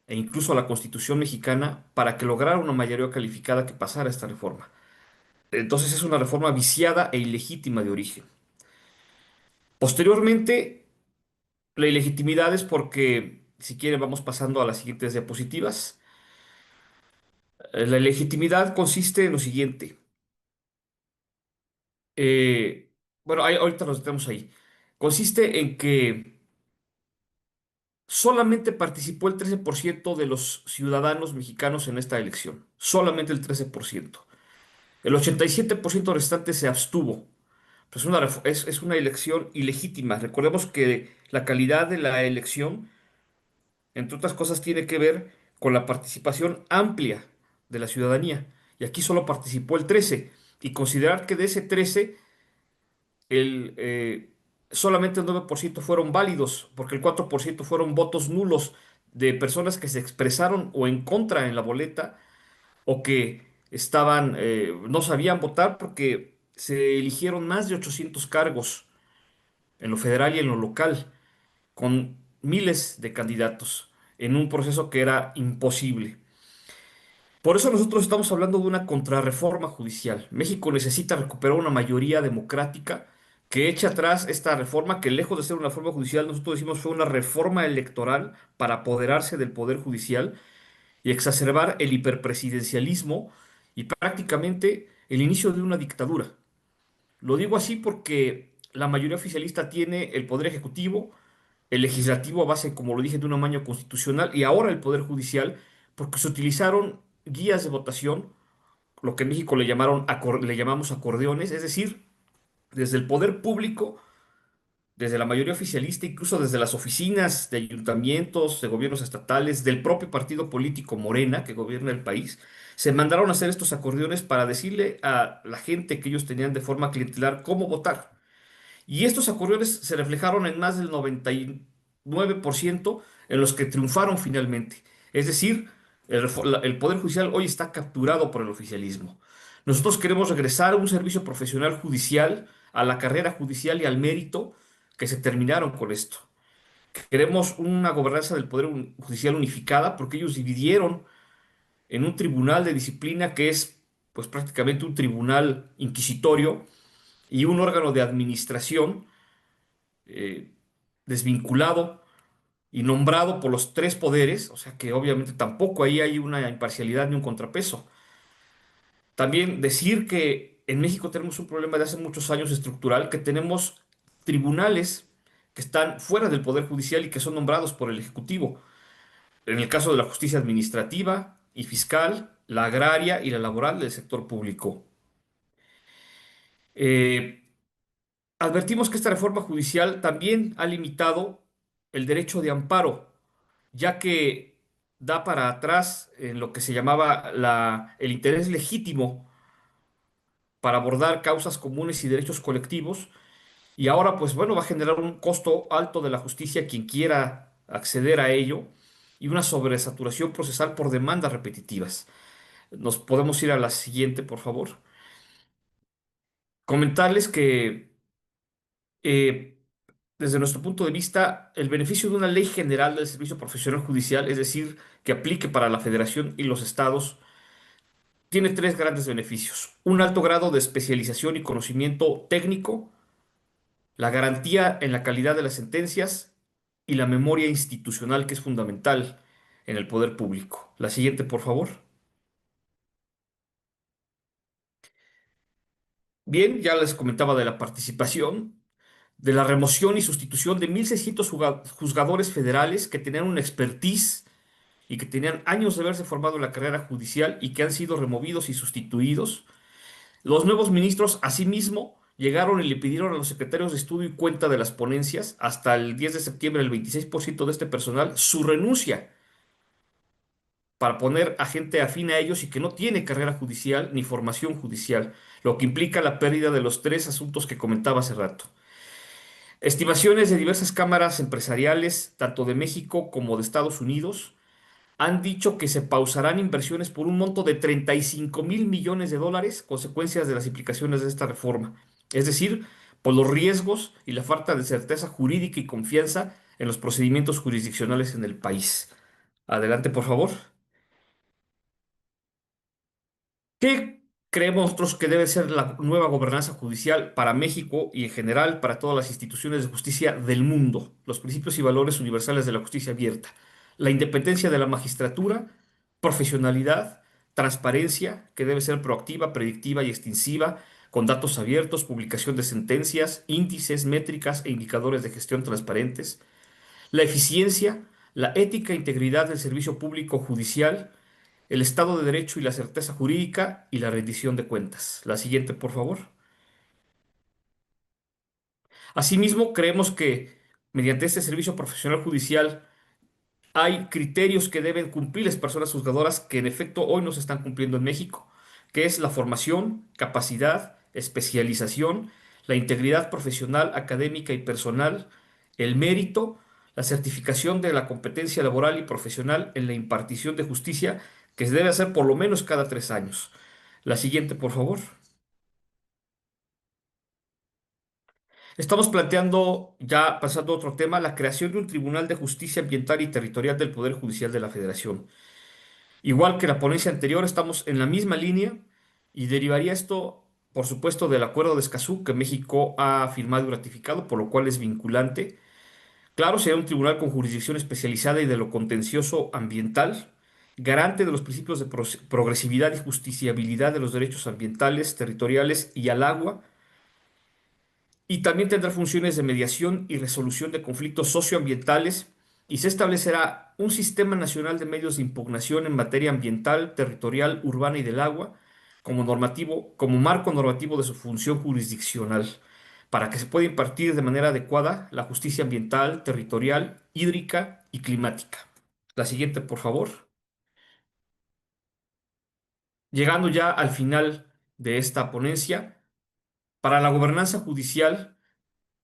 e incluso a la Constitución mexicana para que lograra una mayoría calificada que pasara esta reforma. Entonces es una reforma viciada e ilegítima de origen. Posteriormente, la ilegitimidad es porque, si quieren, vamos pasando a las siguientes diapositivas. La ilegitimidad consiste en lo siguiente. Eh, bueno, ahorita nos tenemos ahí. Consiste en que solamente participó el 13% de los ciudadanos mexicanos en esta elección. Solamente el 13%. El 87% restante se abstuvo. Pues es una elección ilegítima. Recordemos que la calidad de la elección, entre otras cosas, tiene que ver con la participación amplia de la ciudadanía. Y aquí solo participó el 13%. Y considerar que de ese 13, solamente el 9% fueron válidos, porque el 4% fueron votos nulos de personas que se expresaron o en contra en la boleta o que no sabían votar porque se eligieron más de 800 cargos en lo federal y en lo local, con miles de candidatos, en un proceso que era imposible. Por eso nosotros estamos hablando de una contrarreforma judicial. México necesita recuperar una mayoría democrática que eche atrás esta reforma, que lejos de ser una reforma judicial, nosotros decimos fue una reforma electoral para apoderarse del poder judicial y exacerbar el hiperpresidencialismo y prácticamente el inicio de una dictadura. Lo digo así porque la mayoría oficialista tiene el poder ejecutivo, el legislativo a base, como lo dije, de un amaño constitucional y ahora el poder judicial porque se utilizaron guías de votación, lo que en México le llamamos acordeones, es decir, desde el poder público, desde la mayoría oficialista, incluso desde las oficinas de ayuntamientos, de gobiernos estatales, del propio partido político Morena que gobierna el país, se mandaron a hacer estos acordeones para decirle a la gente que ellos tenían de forma clientelar cómo votar. Y estos acordeones se reflejaron en más del 99% en los que triunfaron finalmente. Es decir, el Poder Judicial hoy está capturado por el oficialismo. Nosotros queremos regresar a un servicio profesional judicial, a la carrera judicial y al mérito que se terminaron con esto. Queremos una gobernanza del Poder Judicial unificada porque ellos dividieron en un tribunal de disciplina que es pues prácticamente un tribunal inquisitorio y un órgano de administración eh, desvinculado y nombrado por los tres poderes, o sea que obviamente tampoco ahí hay una imparcialidad ni un contrapeso. También decir que en México tenemos un problema de hace muchos años estructural, que tenemos tribunales que están fuera del Poder Judicial y que son nombrados por el Ejecutivo. En el caso de la justicia administrativa y fiscal, la agraria y la laboral del sector público. Eh, Advertimos que esta reforma judicial también ha limitado el derecho de amparo, ya que da para atrás en lo que se llamaba el interés legítimo para abordar causas comunes y derechos colectivos, y ahora pues bueno, va a generar un costo alto de la justicia quien quiera acceder a ello y una sobresaturación procesal por demandas repetitivas. Nos podemos ir a la siguiente, por favor. Comentarles que eh, desde nuestro punto de vista, el beneficio de una ley general del servicio profesional judicial, es decir, que aplique para la federación y los estados, tiene tres grandes beneficios. Un alto grado de especialización y conocimiento técnico, la garantía en la calidad de las sentencias y la memoria institucional que es fundamental en el poder público. La siguiente, por favor. bien, ya les comentaba de la participación, de la remoción y sustitución de 1.600 juzgadores federales que tenían una expertise y que tenían años de haberse formado en la carrera judicial y que han sido removidos y sustituidos. Los nuevos ministros, asimismo, llegaron y le pidieron a los secretarios de estudio y cuenta de las ponencias, hasta el 10 de septiembre, el 26% de este personal, su renuncia para poner a gente afín a ellos y que no tiene carrera judicial ni formación judicial, lo que implica la pérdida de los tres asuntos que comentaba hace rato. Estimaciones de diversas cámaras empresariales, tanto de México como de Estados Unidos, han dicho que se pausarán inversiones por un monto de 35.000 millones de dólares, consecuencias de las implicaciones de esta reforma. Es decir, por los riesgos y la falta de certeza jurídica y confianza en los procedimientos jurisdiccionales en el país. Adelante, por favor. ¿Qué creemos nosotros que debe ser la nueva gobernanza judicial para México y en general para todas las instituciones de justicia del mundo? Los principios y valores universales de la justicia abierta. La independencia de la magistratura, profesionalidad, transparencia, que debe ser proactiva, predictiva y extensiva, con datos abiertos, publicación de sentencias, índices, métricas e indicadores de gestión transparentes. La eficiencia, la ética e integridad del servicio público judicial, el Estado de Derecho y la certeza jurídica y la rendición de cuentas. La siguiente, por favor. Asimismo, creemos que mediante este servicio profesional judicial hay criterios que deben cumplir las personas juzgadoras que en efecto hoy no se están cumpliendo en México, que es la formación, capacidad, especialización, la integridad profesional, académica y personal, el mérito, la certificación de la competencia laboral y profesional en la impartición de justicia, que se debe hacer por lo menos cada 3 años. La siguiente, por favor. Estamos planteando, ya pasando a otro tema, la creación de un Tribunal de Justicia Ambiental y Territorial del Poder Judicial de la Federación. Igual que la ponencia anterior, estamos en la misma línea y derivaría esto, por supuesto, del Acuerdo de Escazú que México ha firmado y ratificado, por lo cual es vinculante. Claro, será un tribunal con jurisdicción especializada y de lo contencioso ambiental, garante de los principios de progresividad y justiciabilidad de los derechos ambientales, territoriales y al agua, y también tendrá funciones de mediación y resolución de conflictos socioambientales y se establecerá un sistema nacional de medios de impugnación en materia ambiental, territorial, urbana y del agua como normativo, como marco normativo de su función jurisdiccional, para que se pueda impartir de manera adecuada la justicia ambiental, territorial, hídrica y climática. La siguiente, por favor. Llegando ya al final de esta ponencia, para la gobernanza judicial,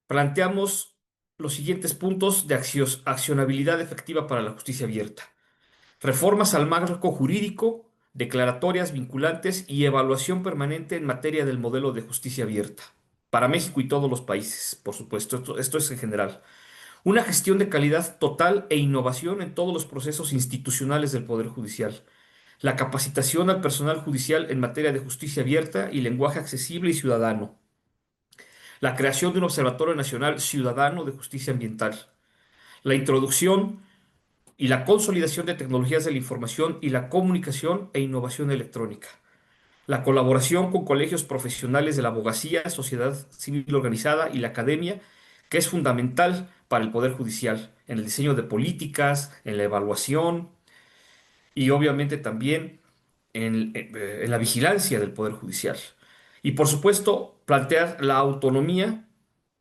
planteamos los siguientes puntos de accionabilidad efectiva para la justicia abierta. Reformas al marco jurídico, declaratorias vinculantes y evaluación permanente en materia del modelo de justicia abierta. Para México y todos los países, por supuesto, esto es en general. Una gestión de calidad total e innovación en todos los procesos institucionales del Poder Judicial. La capacitación al personal judicial en materia de justicia abierta y lenguaje accesible y ciudadano. La creación de un Observatorio Nacional Ciudadano de Justicia Ambiental, la introducción y la consolidación de tecnologías de la información y la comunicación e innovación electrónica, la colaboración con colegios profesionales de la abogacía, sociedad civil organizada y la academia, que es fundamental para el Poder Judicial, en el diseño de políticas, en la evaluación y obviamente también en la vigilancia del Poder Judicial. Y por supuesto, plantear la autonomía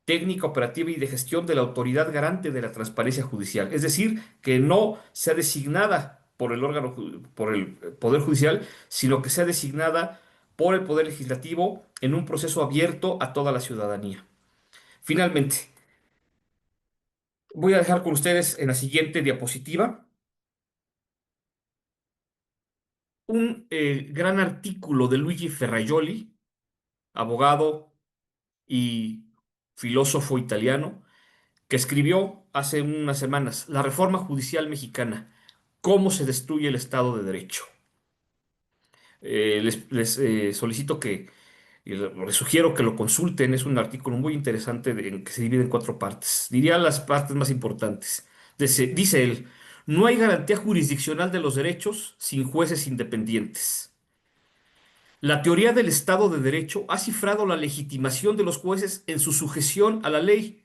técnica, operativa y de gestión de la autoridad garante de la transparencia judicial. Es decir, que no sea designada por el órgano, por el Poder Judicial, sino que sea designada por el Poder Legislativo en un proceso abierto a toda la ciudadanía. Finalmente, voy a dejar con ustedes en la siguiente diapositiva un gran artículo de Luigi Ferrajoli, abogado y filósofo italiano, que escribió hace unas semanas, La Reforma Judicial Mexicana, cómo se destruye el Estado de Derecho. Les solicito les sugiero que lo consulten, es un artículo muy interesante que se divide en 4 partes. Diría las partes más importantes. Dice él, no hay garantía jurisdiccional de los derechos sin jueces independientes. La teoría del Estado de Derecho ha cifrado la legitimación de los jueces en su sujeción a la ley,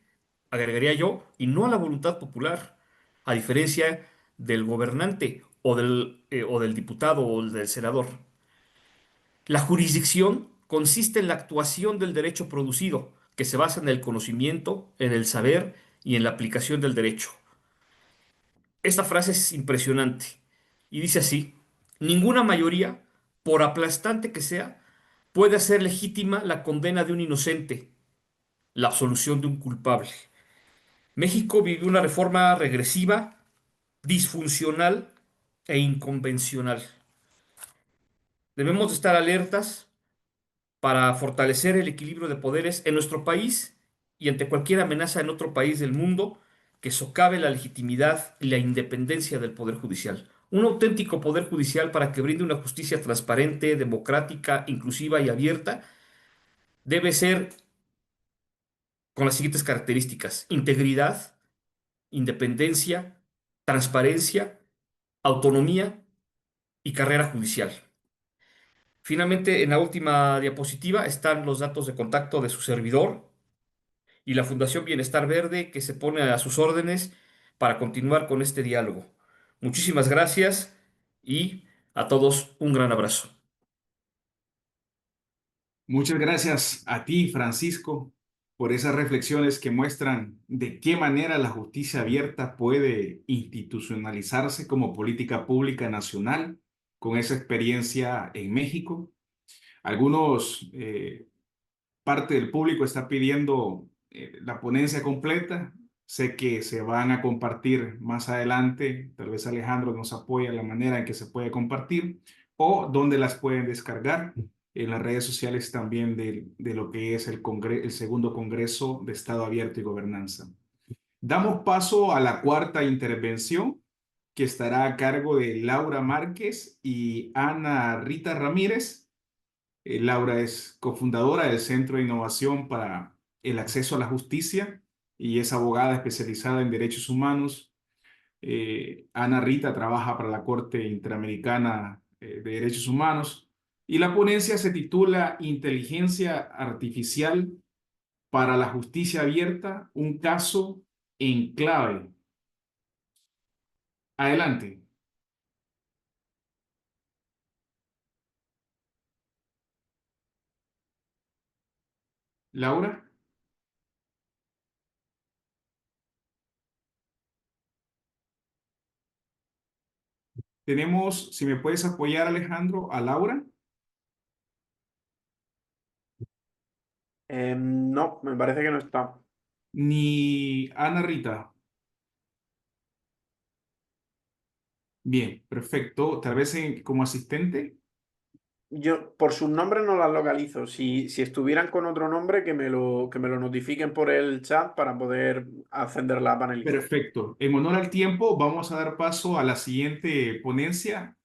agregaría yo, y no a la voluntad popular, a diferencia del gobernante o del diputado o del senador. La jurisdicción consiste en la actuación del derecho producido, que se basa en el conocimiento, en el saber y en la aplicación del derecho. Esta frase es impresionante y dice así: ninguna mayoría, por aplastante que sea, puede hacer legítima la condena de un inocente, la absolución de un culpable. México vivió una reforma regresiva, disfuncional e inconvencional. Debemos de estar alertas para fortalecer el equilibrio de poderes en nuestro país y ante cualquier amenaza en otro país del mundo que socave la legitimidad y la independencia del Poder Judicial. Un auténtico Poder Judicial para que brinde una justicia transparente, democrática, inclusiva y abierta debe ser con las siguientes características: integridad, independencia, transparencia, autonomía y carrera judicial. Finalmente, en la última diapositiva están los datos de contacto de su servidor y la Fundación Bienestar Verde, que se pone a sus órdenes para continuar con este diálogo. Muchísimas gracias y a todos un gran abrazo. Muchas gracias a ti, Francisco, por esas reflexiones que muestran de qué manera la justicia abierta puede institucionalizarse como política pública nacional con esa experiencia en México. Algunos, parte del público está pidiendo la ponencia completa. Sé que se van a compartir más adelante. Tal vez Alejandro nos apoya en la manera en que se puede compartir o dónde las pueden descargar en las redes sociales también de lo que es el segundo Congreso de Estado Abierto y Gobernanza. Damos paso a la cuarta intervención, que estará a cargo de Laura Márquez y Ana Rita Ramírez. Laura es cofundadora del Centro de Innovación para el Acceso a la Justicia y es abogada especializada en derechos humanos. Ana Rita trabaja para la Corte Interamericana de Derechos Humanos y la ponencia se titula Inteligencia Artificial para la Justicia Abierta, un caso en clave. Adelante. Laura. Tenemos, si me puedes apoyar, Alejandro, a Laura. No, me parece que no está. Ni Ana Rita. Bien, perfecto. Tal vez como asistente. Yo por sus nombres no las localizo. Si estuvieran con otro nombre, que me lo notifiquen por el chat para poder ascender la panelista. Perfecto. En honor al tiempo, vamos a dar paso a la siguiente ponencia,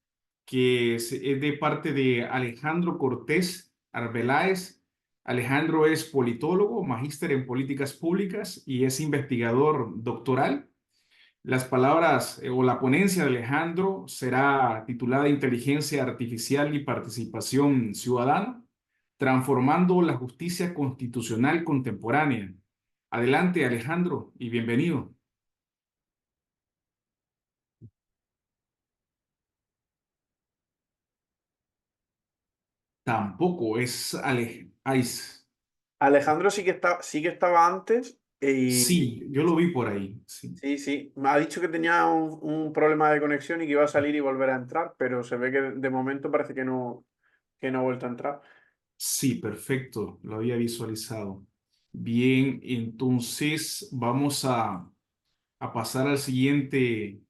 que es de parte de Alejandro Cortés Arbeláez. Alejandro es politólogo, magíster en políticas públicas y es investigador doctoral. Las palabras o la ponencia de Alejandro será titulada Inteligencia Artificial y Participación Ciudadana, transformando la justicia constitucional contemporánea. Adelante, Alejandro, y bienvenido. Tampoco es Alejandro sí que estaba antes. Sí, yo lo vi por ahí. Sí. Sí. Me ha dicho que tenía un problema de conexión y que iba a salir y volver a entrar, pero se ve que de momento parece que no ha vuelto a entrar. Sí, perfecto, lo había visualizado. Bien, entonces vamos a pasar al siguiente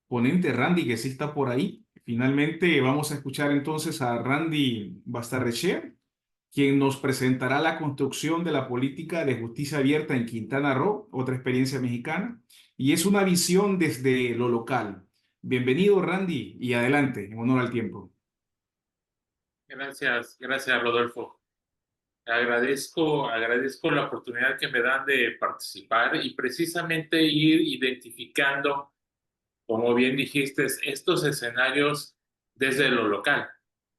ponente, Randy, que sí está por ahí. Finalmente vamos a escuchar entonces a Randy Bastarreche, quien nos presentará la construcción de la política de justicia abierta en Quintana Roo, otra experiencia mexicana, y es una visión desde lo local. Bienvenido, Randy, y adelante, en honor al tiempo. Gracias, Rodolfo. Agradezco la oportunidad que me dan de participar y precisamente ir identificando, como bien dijiste, estos escenarios desde lo local.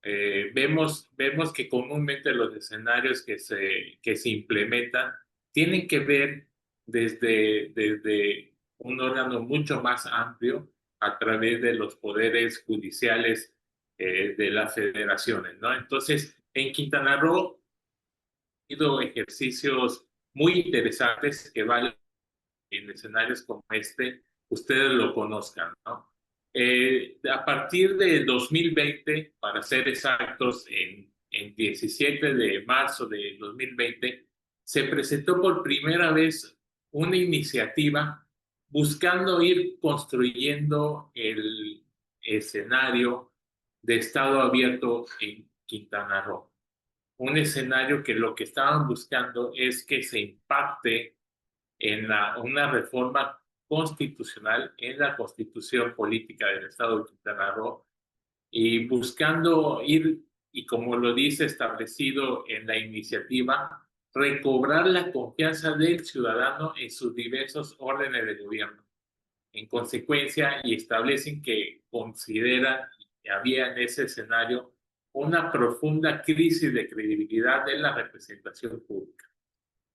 Vemos que comúnmente los escenarios que se implementan tienen que ver desde un órgano mucho más amplio a través de los poderes judiciales de las federaciones, ¿no? Entonces, en Quintana Roo ha habido ejercicios muy interesantes que valen en escenarios como este, ustedes lo conozcan, ¿no? A partir de 2020, para ser exactos, en 17 de marzo de 2020, se presentó por primera vez una iniciativa buscando ir construyendo el escenario de estado abierto en Quintana Roo. Un escenario que lo que estaban buscando es que se impacte en una reforma constitucional en la constitución política del Estado de Quintana Roo y buscando ir, y como lo dice establecido en la iniciativa, recobrar la confianza del ciudadano en sus diversos órdenes de gobierno. En consecuencia, y establecen que consideran que había en ese escenario una profunda crisis de credibilidad de la representación pública,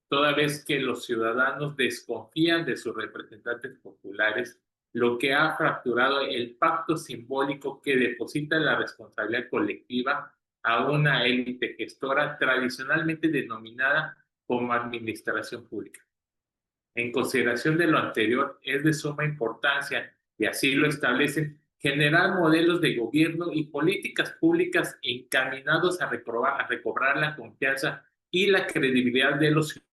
toda vez que los ciudadanos desconfían de sus representantes populares, lo que ha fracturado el pacto simbólico que deposita la responsabilidad colectiva a una élite gestora tradicionalmente denominada como administración pública. En consideración de lo anterior, es de suma importancia, y así lo establecen, generar modelos de gobierno y políticas públicas encaminados a recobrar la confianza y la credibilidad de los ciudadanos,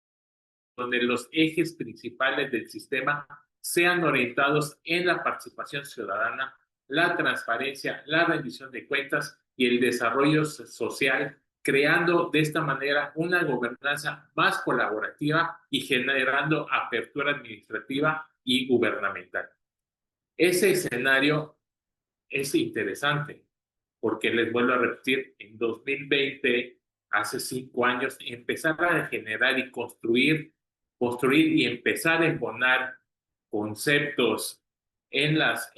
donde los ejes principales del sistema sean orientados en la participación ciudadana, la transparencia, la rendición de cuentas y el desarrollo social, creando de esta manera una gobernanza más colaborativa y generando apertura administrativa y gubernamental. Ese escenario es interesante porque, les vuelvo a repetir, en 2020, hace 5 años, empezar a generar y construir y empezar a embonar conceptos en las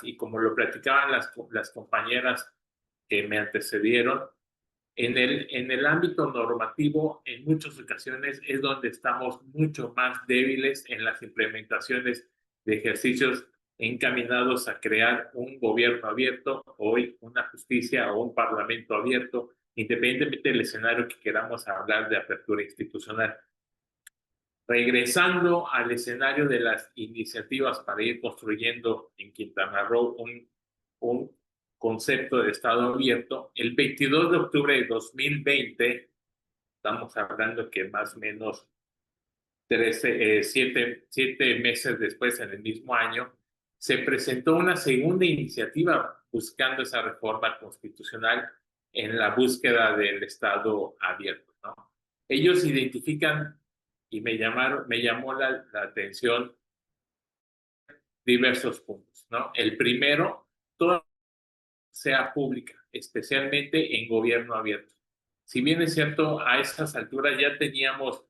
y como lo platicaban las compañeras que me antecedieron, en el ámbito normativo, en muchas ocasiones es donde estamos mucho más débiles en las implementaciones de ejercicios encaminados a crear un gobierno abierto, hoy una justicia o un parlamento abierto, independientemente del escenario que queramos hablar de apertura institucional. Regresando al escenario de las iniciativas para ir construyendo en Quintana Roo un concepto de Estado abierto, el 22 de octubre de 2020, estamos hablando que más o menos 7 meses después, en el mismo año, se presentó una segunda iniciativa buscando esa reforma constitucional en la búsqueda del Estado abierto, ¿no? Ellos identifican, y me llamó la atención, diversos puntos, ¿no? El primero, toda sea pública, especialmente en gobierno abierto. Si bien es cierto, a esas alturas ya teníamos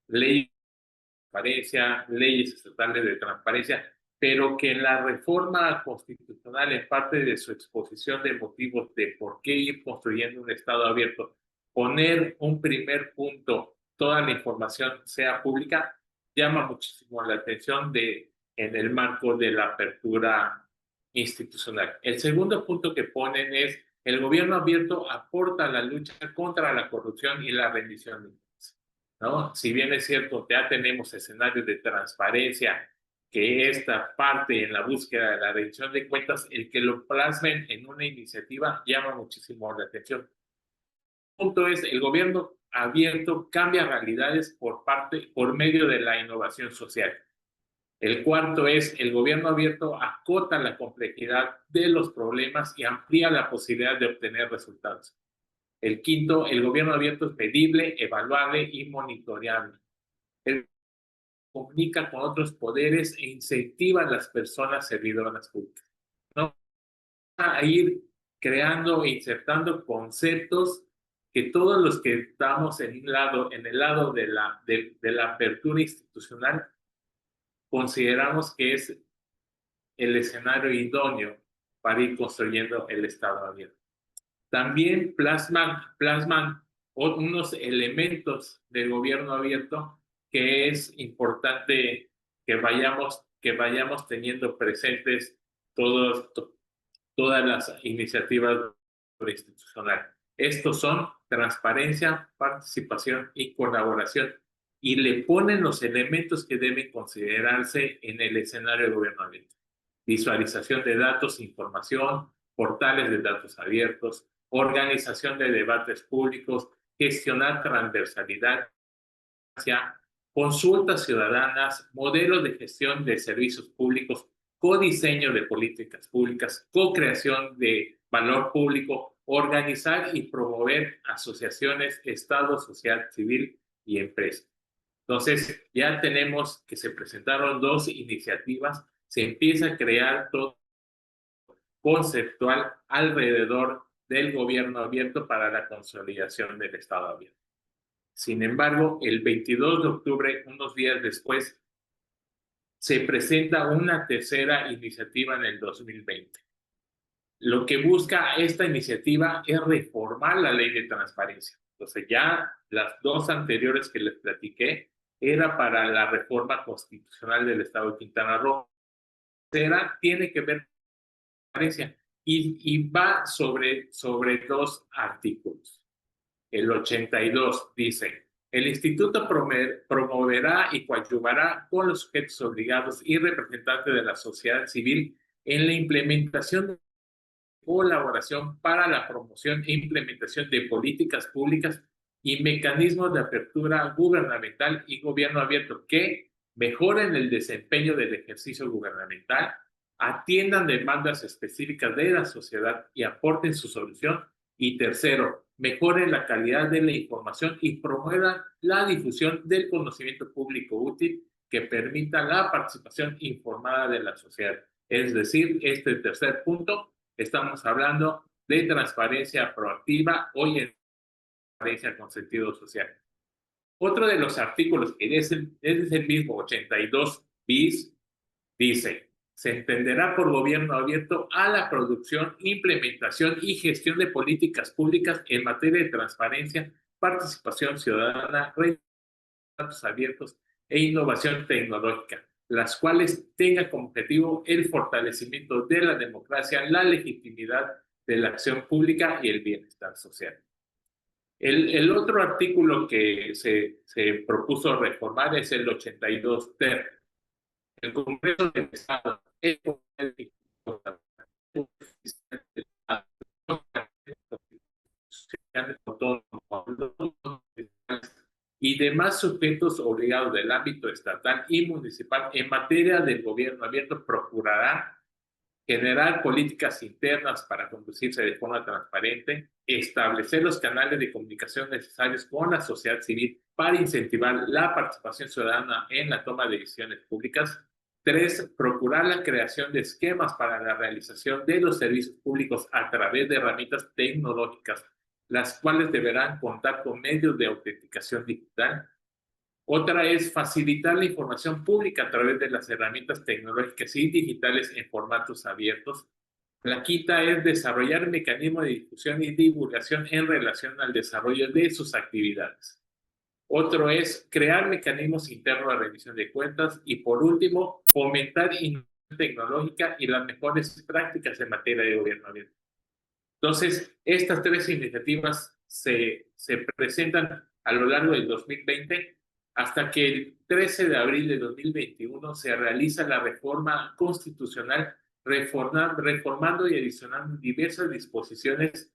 leyes de transparencia, leyes estatales de transparencia, pero que en la reforma constitucional, en parte de su exposición de motivos de por qué ir construyendo un Estado abierto, poner un primer punto, toda la información sea pública, llama muchísimo la atención en el marco de la apertura institucional. El segundo punto que ponen es: el gobierno abierto aporta a la lucha contra la corrupción y la rendición de cuentas, ¿no? Si bien es cierto, ya tenemos escenarios de transparencia, que esta parte en la búsqueda de la rendición de cuentas, el que lo plasmen en una iniciativa llama muchísimo la atención. El punto es: el gobierno abierto cambia realidades por medio de la innovación social. El cuarto es: el gobierno abierto acota la complejidad de los problemas y amplía la posibilidad de obtener resultados. El quinto: el gobierno abierto es medible, evaluable y monitoreable. El comunica con otros poderes e incentiva a las personas servidoras públicas, ¿no? A ir creando e insertando conceptos que todos los que estamos en el lado de la apertura institucional consideramos que es el escenario idóneo para ir construyendo el Estado abierto. También plasman unos elementos del gobierno abierto que es importante que vayamos teniendo presentes todas las iniciativas institucionales. Estos son transparencia, participación y colaboración, y le ponen los elementos que deben considerarse en el escenario de gobierno abierto. Visualización de datos, información, portales de datos abiertos, organización de debates públicos, gestionar transversalidad, consultas ciudadanas, modelos de gestión de servicios públicos, codiseño de políticas públicas, co-creación de valor público, organizar y promover asociaciones, Estado, sociedad civil y empresa. Entonces, ya tenemos que se presentaron 2 iniciativas, se empieza a crear todo conceptual alrededor del gobierno abierto para la consolidación del Estado abierto. Sin embargo, el 22 de octubre, unos días después, se presenta una tercera iniciativa en el 2020. Lo que busca esta iniciativa es reformar la ley de transparencia. Entonces ya las 2 anteriores que les platiqué era para la reforma constitucional del Estado de Quintana Roo. Tiene que ver con transparencia y va sobre 2 artículos. El 82 dice: el instituto promoverá y coadyuvará con los sujetos obligados y representantes de la sociedad civil en la implementación de colaboración para la promoción e implementación de políticas públicas y mecanismos de apertura gubernamental y gobierno abierto que mejoren el desempeño del ejercicio gubernamental, atiendan demandas específicas de la sociedad y aporten su solución. Y tercero, mejoren la calidad de la información y promuevan la difusión del conocimiento público útil que permita la participación informada de la sociedad. Es decir, este tercer punto, estamos hablando de transparencia proactiva, hoy en transparencia con sentido social. Otro de los artículos, que es el mismo 82 bis, dice: se entenderá por gobierno abierto a la producción, implementación y gestión de políticas públicas en materia de transparencia, participación ciudadana, datos abiertos e innovación tecnológica, las cuales tengan como objetivo el fortalecimiento de la democracia, la legitimidad de la acción pública y el bienestar social. El otro artículo que se propuso reformar es el 82 ter. El Congreso del Estado y demás sujetos obligados del ámbito estatal y municipal en materia del gobierno abierto procurará generar políticas internas para conducirse de forma transparente, establecer los canales de comunicación necesarios con la sociedad civil para incentivar la participación ciudadana en la toma de decisiones públicas. 3. Procurar la creación de esquemas para la realización de los servicios públicos a través de herramientas tecnológicas, las cuales deberán contar con medios de autenticación digital. Otra es facilitar la información pública a través de las herramientas tecnológicas y digitales en formatos abiertos. La quinta es desarrollar mecanismos de difusión y divulgación en relación al desarrollo de sus actividades. Otro es crear mecanismos internos de rendición de cuentas. Y por último, fomentar innovación tecnológica y las mejores prácticas en materia de gobierno abierto. Entonces, estas 3 iniciativas se presentan a lo largo del 2020 hasta que el 13 de abril de 2021 se realiza la reforma constitucional, reformando y adicionando diversas disposiciones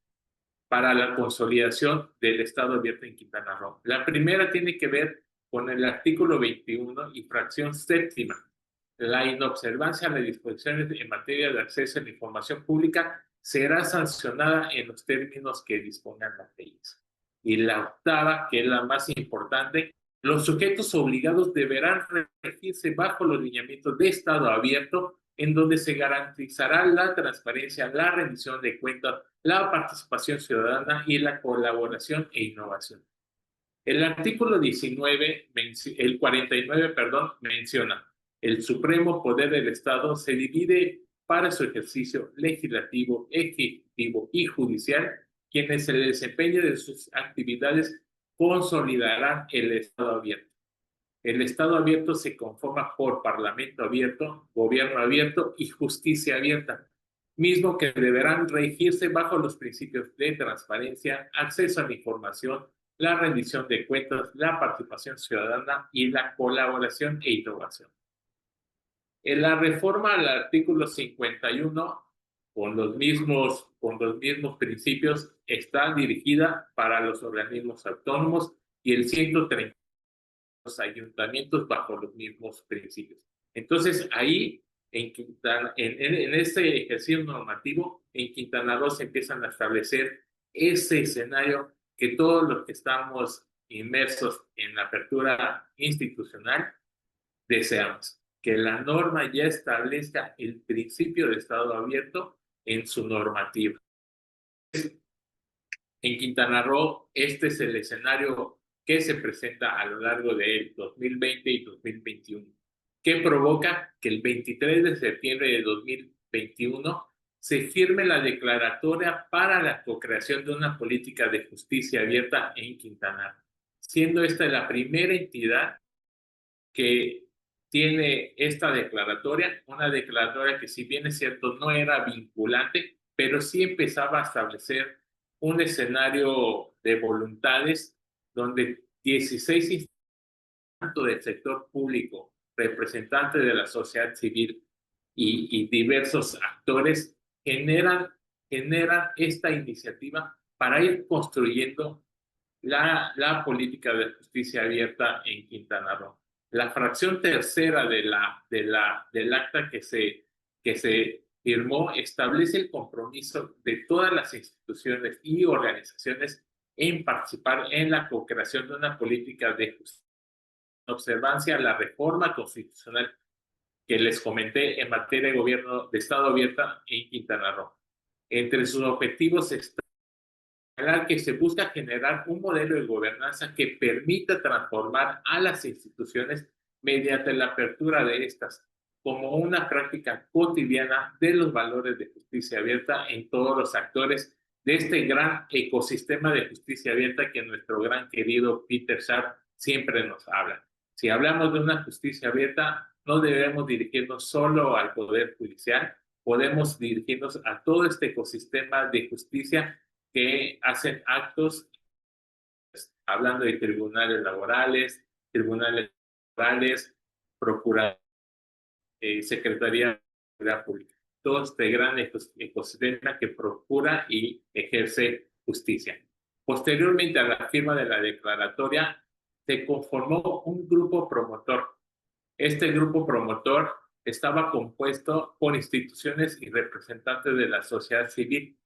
para la consolidación del Estado abierto en Quintana Roo. La primera tiene que ver con el artículo 21 y fracción séptima. La inobservancia de las disposiciones en materia de acceso a la información pública será sancionada en los términos que dispongan las leyes. Y la octava, que es la más importante: los sujetos obligados deberán regirse bajo los lineamientos de Estado abierto, en donde se garantizará la transparencia, la rendición de cuentas, la participación ciudadana y la colaboración e innovación. El artículo 49, menciona: el supremo poder del Estado se divide para su ejercicio legislativo, ejecutivo y judicial, quienes en el desempeño de sus actividades consolidarán el Estado abierto. El Estado abierto se conforma por Parlamento abierto, Gobierno abierto y Justicia abierta, mismo que deberán regirse bajo los principios de transparencia, acceso a la información, la rendición de cuentas, la participación ciudadana y la colaboración e innovación. En la reforma al artículo 51, con los mismos principios, está dirigida para los organismos autónomos y el 130 los ayuntamientos bajo los mismos principios. Entonces, ahí, en este ejercicio normativo, en Quintana Roo se empiezan a establecer ese escenario que todos los que estamos inmersos en la apertura institucional deseamos, que la norma ya establezca el principio de Estado abierto en su normativa. En Quintana Roo, este es el escenario que se presenta a lo largo de 2020 y 2021, que provoca que el 23 de septiembre de 2021 se firme la declaratoria para la co-creación de una política de justicia abierta en Quintana Roo, siendo esta la primera entidad que tiene esta declaratoria, una declaratoria que, si bien es cierto, no era vinculante, pero sí empezaba a establecer un escenario de voluntades donde 16 institutos del sector público, representantes de la sociedad civil y diversos actores generan esta iniciativa para ir construyendo la política de justicia abierta en Quintana Roo. La fracción tercera del acta que se firmó establece el compromiso de todas las instituciones y organizaciones en participar en la co-creación de una política de justicia, en observancia a la reforma constitucional que les comenté en materia de gobierno de Estado abierta en Quintana Roo. Entre sus objetivos está que se busca generar un modelo de gobernanza que permita transformar a las instituciones mediante la apertura de estas como una práctica cotidiana de los valores de justicia abierta en todos los actores de este gran ecosistema de justicia abierta que nuestro gran querido Peter Sharp siempre nos habla. Si hablamos de una justicia abierta, no debemos dirigirnos solo al Poder Judicial, podemos dirigirnos a todo este ecosistema de justicia que hacen actos, hablando de tribunales laborales, procuraduría, Secretaría de Seguridad Pública. Todo este gran ecosistema que procura y ejerce justicia. Posteriormente a la firma de la declaratoria, se conformó un grupo promotor. Este grupo promotor estaba compuesto por instituciones y representantes de la sociedad civil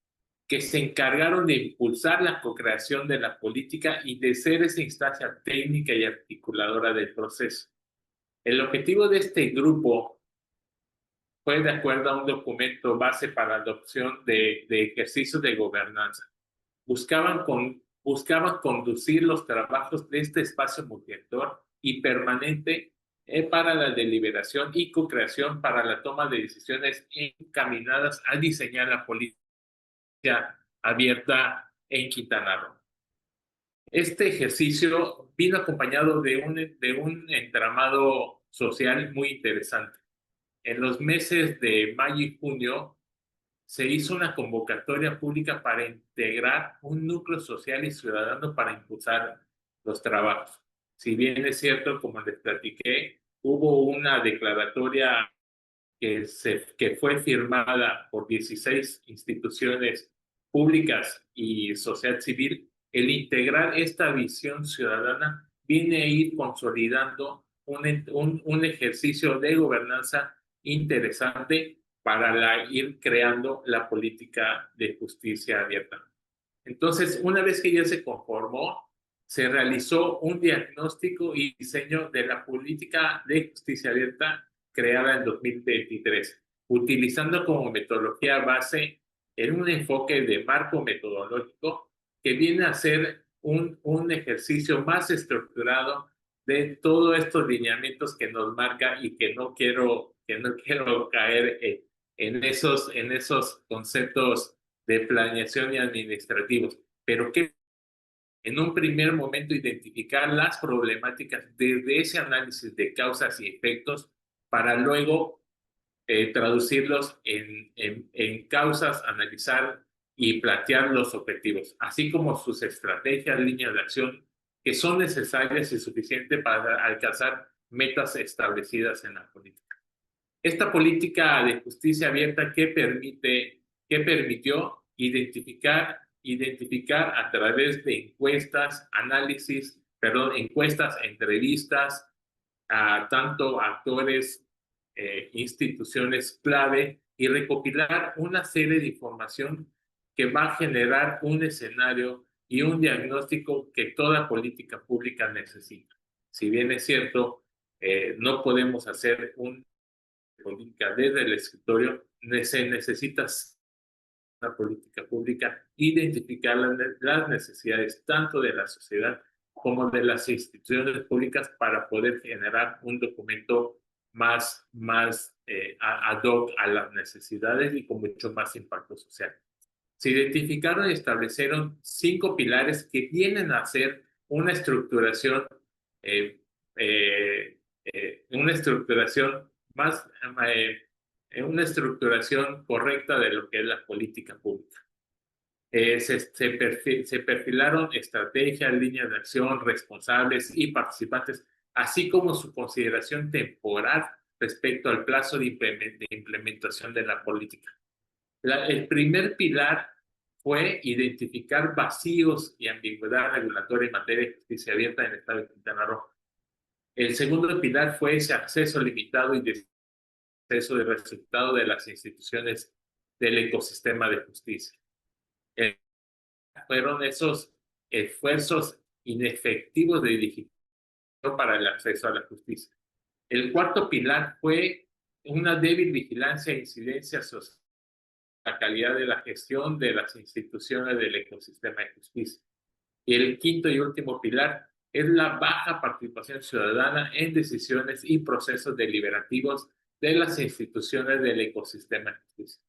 que se encargaron de impulsar la co-creación de la política y de ser esa instancia técnica y articuladora del proceso. El objetivo de este grupo fue de acuerdo a un documento base para adopción de ejercicios de gobernanza. Buscaban conducir los trabajos de este espacio multiactor y permanente para la deliberación y co-creación para la toma de decisiones encaminadas a diseñar la política abierta en Quintana Roo. Este ejercicio vino acompañado de un entramado social muy interesante. En los meses de mayo y junio se hizo una convocatoria pública para integrar un núcleo social y ciudadano para impulsar los trabajos. Si bien es cierto, como les platiqué, hubo una declaratoria que fue firmada por 16 instituciones públicas y sociedad civil, el integrar esta visión ciudadana viene a ir consolidando un ejercicio de gobernanza interesante para ir creando la política de justicia abierta. Entonces, una vez que ya se conformó, se realizó un diagnóstico y diseño de la política de justicia abierta creada en 2023, utilizando como metodología base en un enfoque de marco metodológico que viene a ser un ejercicio más estructurado de todos estos lineamientos que nos marca y que no quiero caer en esos conceptos de planeación y administrativos, pero que en un primer momento identificar las problemáticas desde ese análisis de causas y efectos para luego traducirlos en causas, analizar y plantear los objetivos, así como sus estrategias, líneas de acción que son necesarias y suficientes para alcanzar metas establecidas en la política. Esta política de justicia abierta que permitió identificar a través de encuestas, entrevistas a tanto actores, instituciones clave y recopilar una serie de información que va a generar un escenario y un diagnóstico que toda política pública necesita. Si bien es cierto, no podemos hacer una política desde el escritorio, se necesita una política pública, identificar las necesidades tanto de la sociedad como de las instituciones públicas para poder generar un documento más ad hoc a las necesidades y con mucho más impacto social. Se identificaron y establecieron 5 pilares que vienen a ser una estructuración una estructuración correcta de lo que es la política pública. Se perfilaron estrategias, líneas de acción, responsables y participantes, así como su consideración temporal respecto al plazo de implementación de la política. El primer pilar fue identificar vacíos y ambigüedad regulatoria en materia de justicia abierta en el Estado de Quintana Roo. El segundo pilar fue ese acceso limitado y acceso de resultado de las instituciones del ecosistema de justicia. Fueron esos esfuerzos inefectivos de digitalización para el acceso a la justicia. El cuarto pilar fue una débil vigilancia e incidencia social, la calidad de la gestión de las instituciones del ecosistema de justicia. Y el quinto y último pilar es la baja participación ciudadana en decisiones y procesos deliberativos de las instituciones del ecosistema de justicia.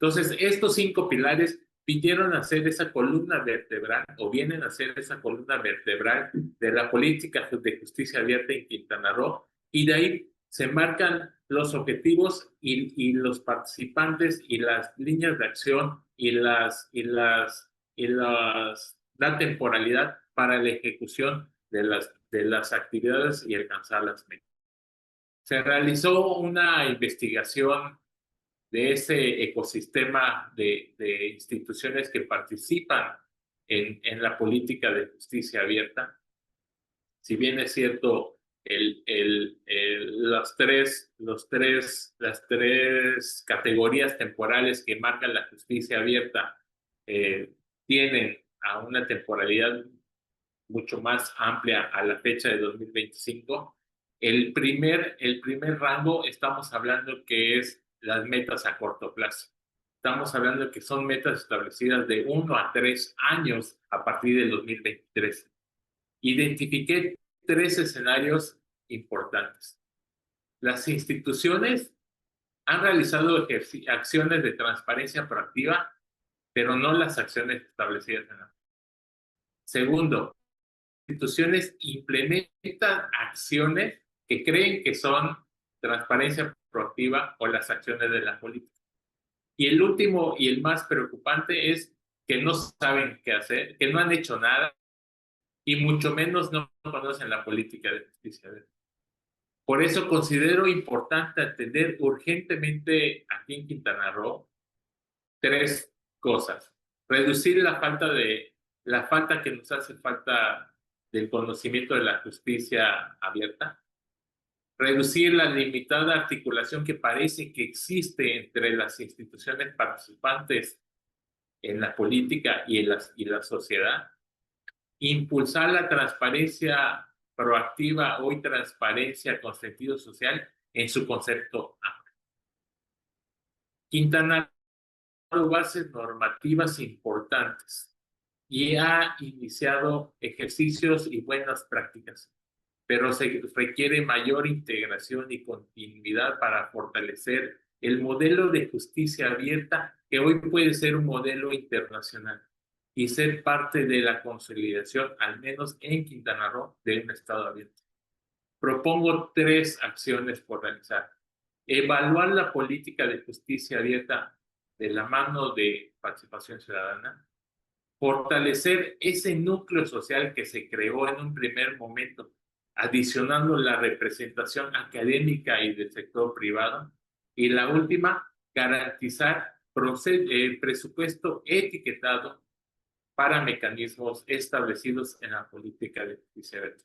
Entonces, estos 5 pilares vinieron a ser esa columna vertebral, o vienen a ser esa columna vertebral de la política de justicia abierta en Quintana Roo, y de ahí se marcan los objetivos y los participantes y las líneas de acción y la temporalidad para la ejecución de las actividades y alcanzar las metas. Se realizó una investigación de ese ecosistema de instituciones que participan en la política de justicia abierta. Si bien es cierto, las tres categorías temporales que marcan la justicia abierta tienen a una temporalidad mucho más amplia a la fecha de 2025. El primer rango estamos hablando que es las metas a corto plazo. Estamos hablando de que son metas establecidas de 1 a 3 años a partir del 2023. Identifiqué 3 escenarios importantes. Las instituciones han realizado acciones de transparencia proactiva, pero no las acciones establecidas en la. Segundo, instituciones implementan acciones que creen que son transparencia proactiva o las acciones de la política. Y el último y el más preocupante es que no saben qué hacer, que no han hecho nada y mucho menos no conocen la política de justicia. Por eso considero importante atender urgentemente aquí en Quintana Roo 3 cosas. Reducir la falta que nos hace falta del conocimiento de la justicia abierta. Reducir la limitada articulación que parece que existe entre las instituciones participantes en la política y la sociedad. Impulsar la transparencia proactiva, hoy transparencia con sentido social, en su concepto amplio. Quintana Roo bases normativas importantes y ha iniciado ejercicios y buenas prácticas, pero se requiere mayor integración y continuidad para fortalecer el modelo de justicia abierta que hoy puede ser un modelo internacional y ser parte de la consolidación, al menos en Quintana Roo, de un Estado abierto. Propongo 3 acciones por realizar. Evaluar la política de justicia abierta de la mano de participación ciudadana. Fortalecer ese núcleo social que se creó en un primer momento, adicionando la representación académica y del sector privado. Y la última, garantizar presupuesto etiquetado para mecanismos establecidos en la política de justicia abierta.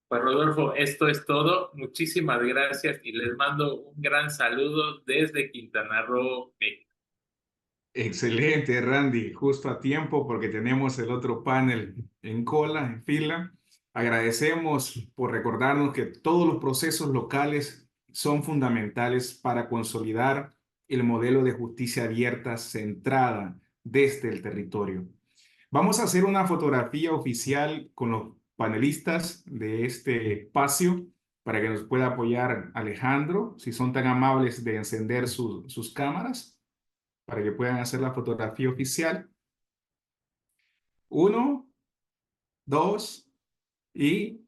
Pues Rodolfo, esto es todo. Muchísimas gracias y les mando un gran saludo desde Quintana Roo, México. Excelente, Randy, justo a tiempo porque tenemos el otro panel en cola, en fila. Agradecemos por recordarnos que todos los procesos locales son fundamentales para consolidar el modelo de justicia abierta centrada desde el territorio. Vamos a hacer una fotografía oficial con los panelistas de este espacio para que nos pueda apoyar Alejandro, si son tan amables de encender sus cámaras, para que puedan hacer la fotografía oficial. 1, 2 y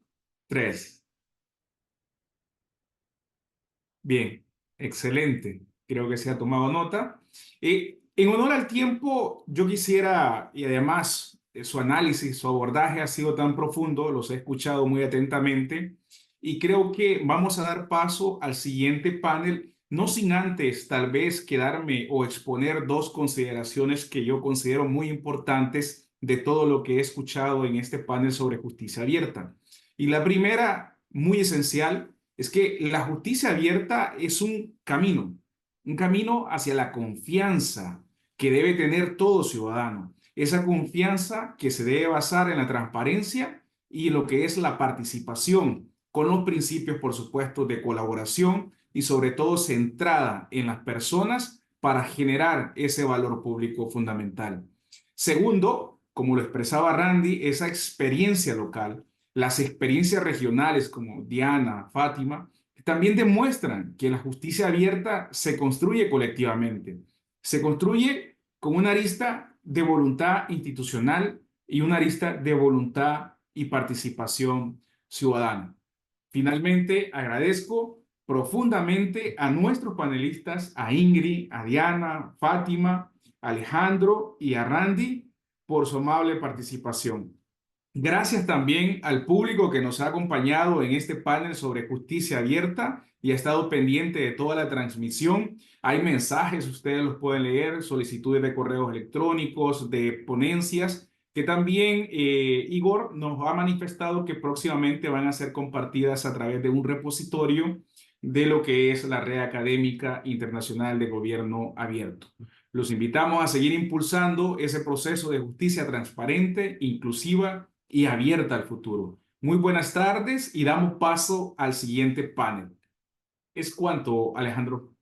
3. Bien, excelente. Creo que se ha tomado nota. En honor al tiempo, yo quisiera, y además su análisis, su abordaje ha sido tan profundo, los he escuchado muy atentamente, y creo que vamos a dar paso al siguiente panel, no sin antes tal vez quedarme o exponer 2 consideraciones que yo considero muy importantes de todo lo que he escuchado en este panel sobre justicia abierta. Y la primera, muy esencial, es que la justicia abierta es un camino hacia la confianza que debe tener todo ciudadano. Esa confianza que se debe basar en la transparencia y lo que es la participación, con los principios, por supuesto, de colaboración y sobre todo centrada en las personas para generar ese valor público fundamental. Segundo, como lo expresaba Randy, esa experiencia local, las experiencias regionales como Diana, Fátima, también demuestran que la justicia abierta se construye colectivamente. Se construye con una arista de voluntad institucional y una arista de voluntad y participación ciudadana. Finalmente, agradezco profundamente a nuestros panelistas, a Ingrid, a Diana, Fátima, Alejandro y a Randy por su amable participación. Gracias también al público que nos ha acompañado en este panel sobre justicia abierta y ha estado pendiente de toda la transmisión. Hay mensajes, ustedes los pueden leer, solicitudes de correos electrónicos, de ponencias, que también Igor nos ha manifestado que próximamente van a ser compartidas a través de un repositorio de lo que es la Red Académica Internacional de Gobierno Abierto. Los invitamos a seguir impulsando ese proceso de justicia transparente, inclusiva y abierta al futuro. Muy buenas tardes y damos paso al siguiente panel. Es cuanto, Alejandro.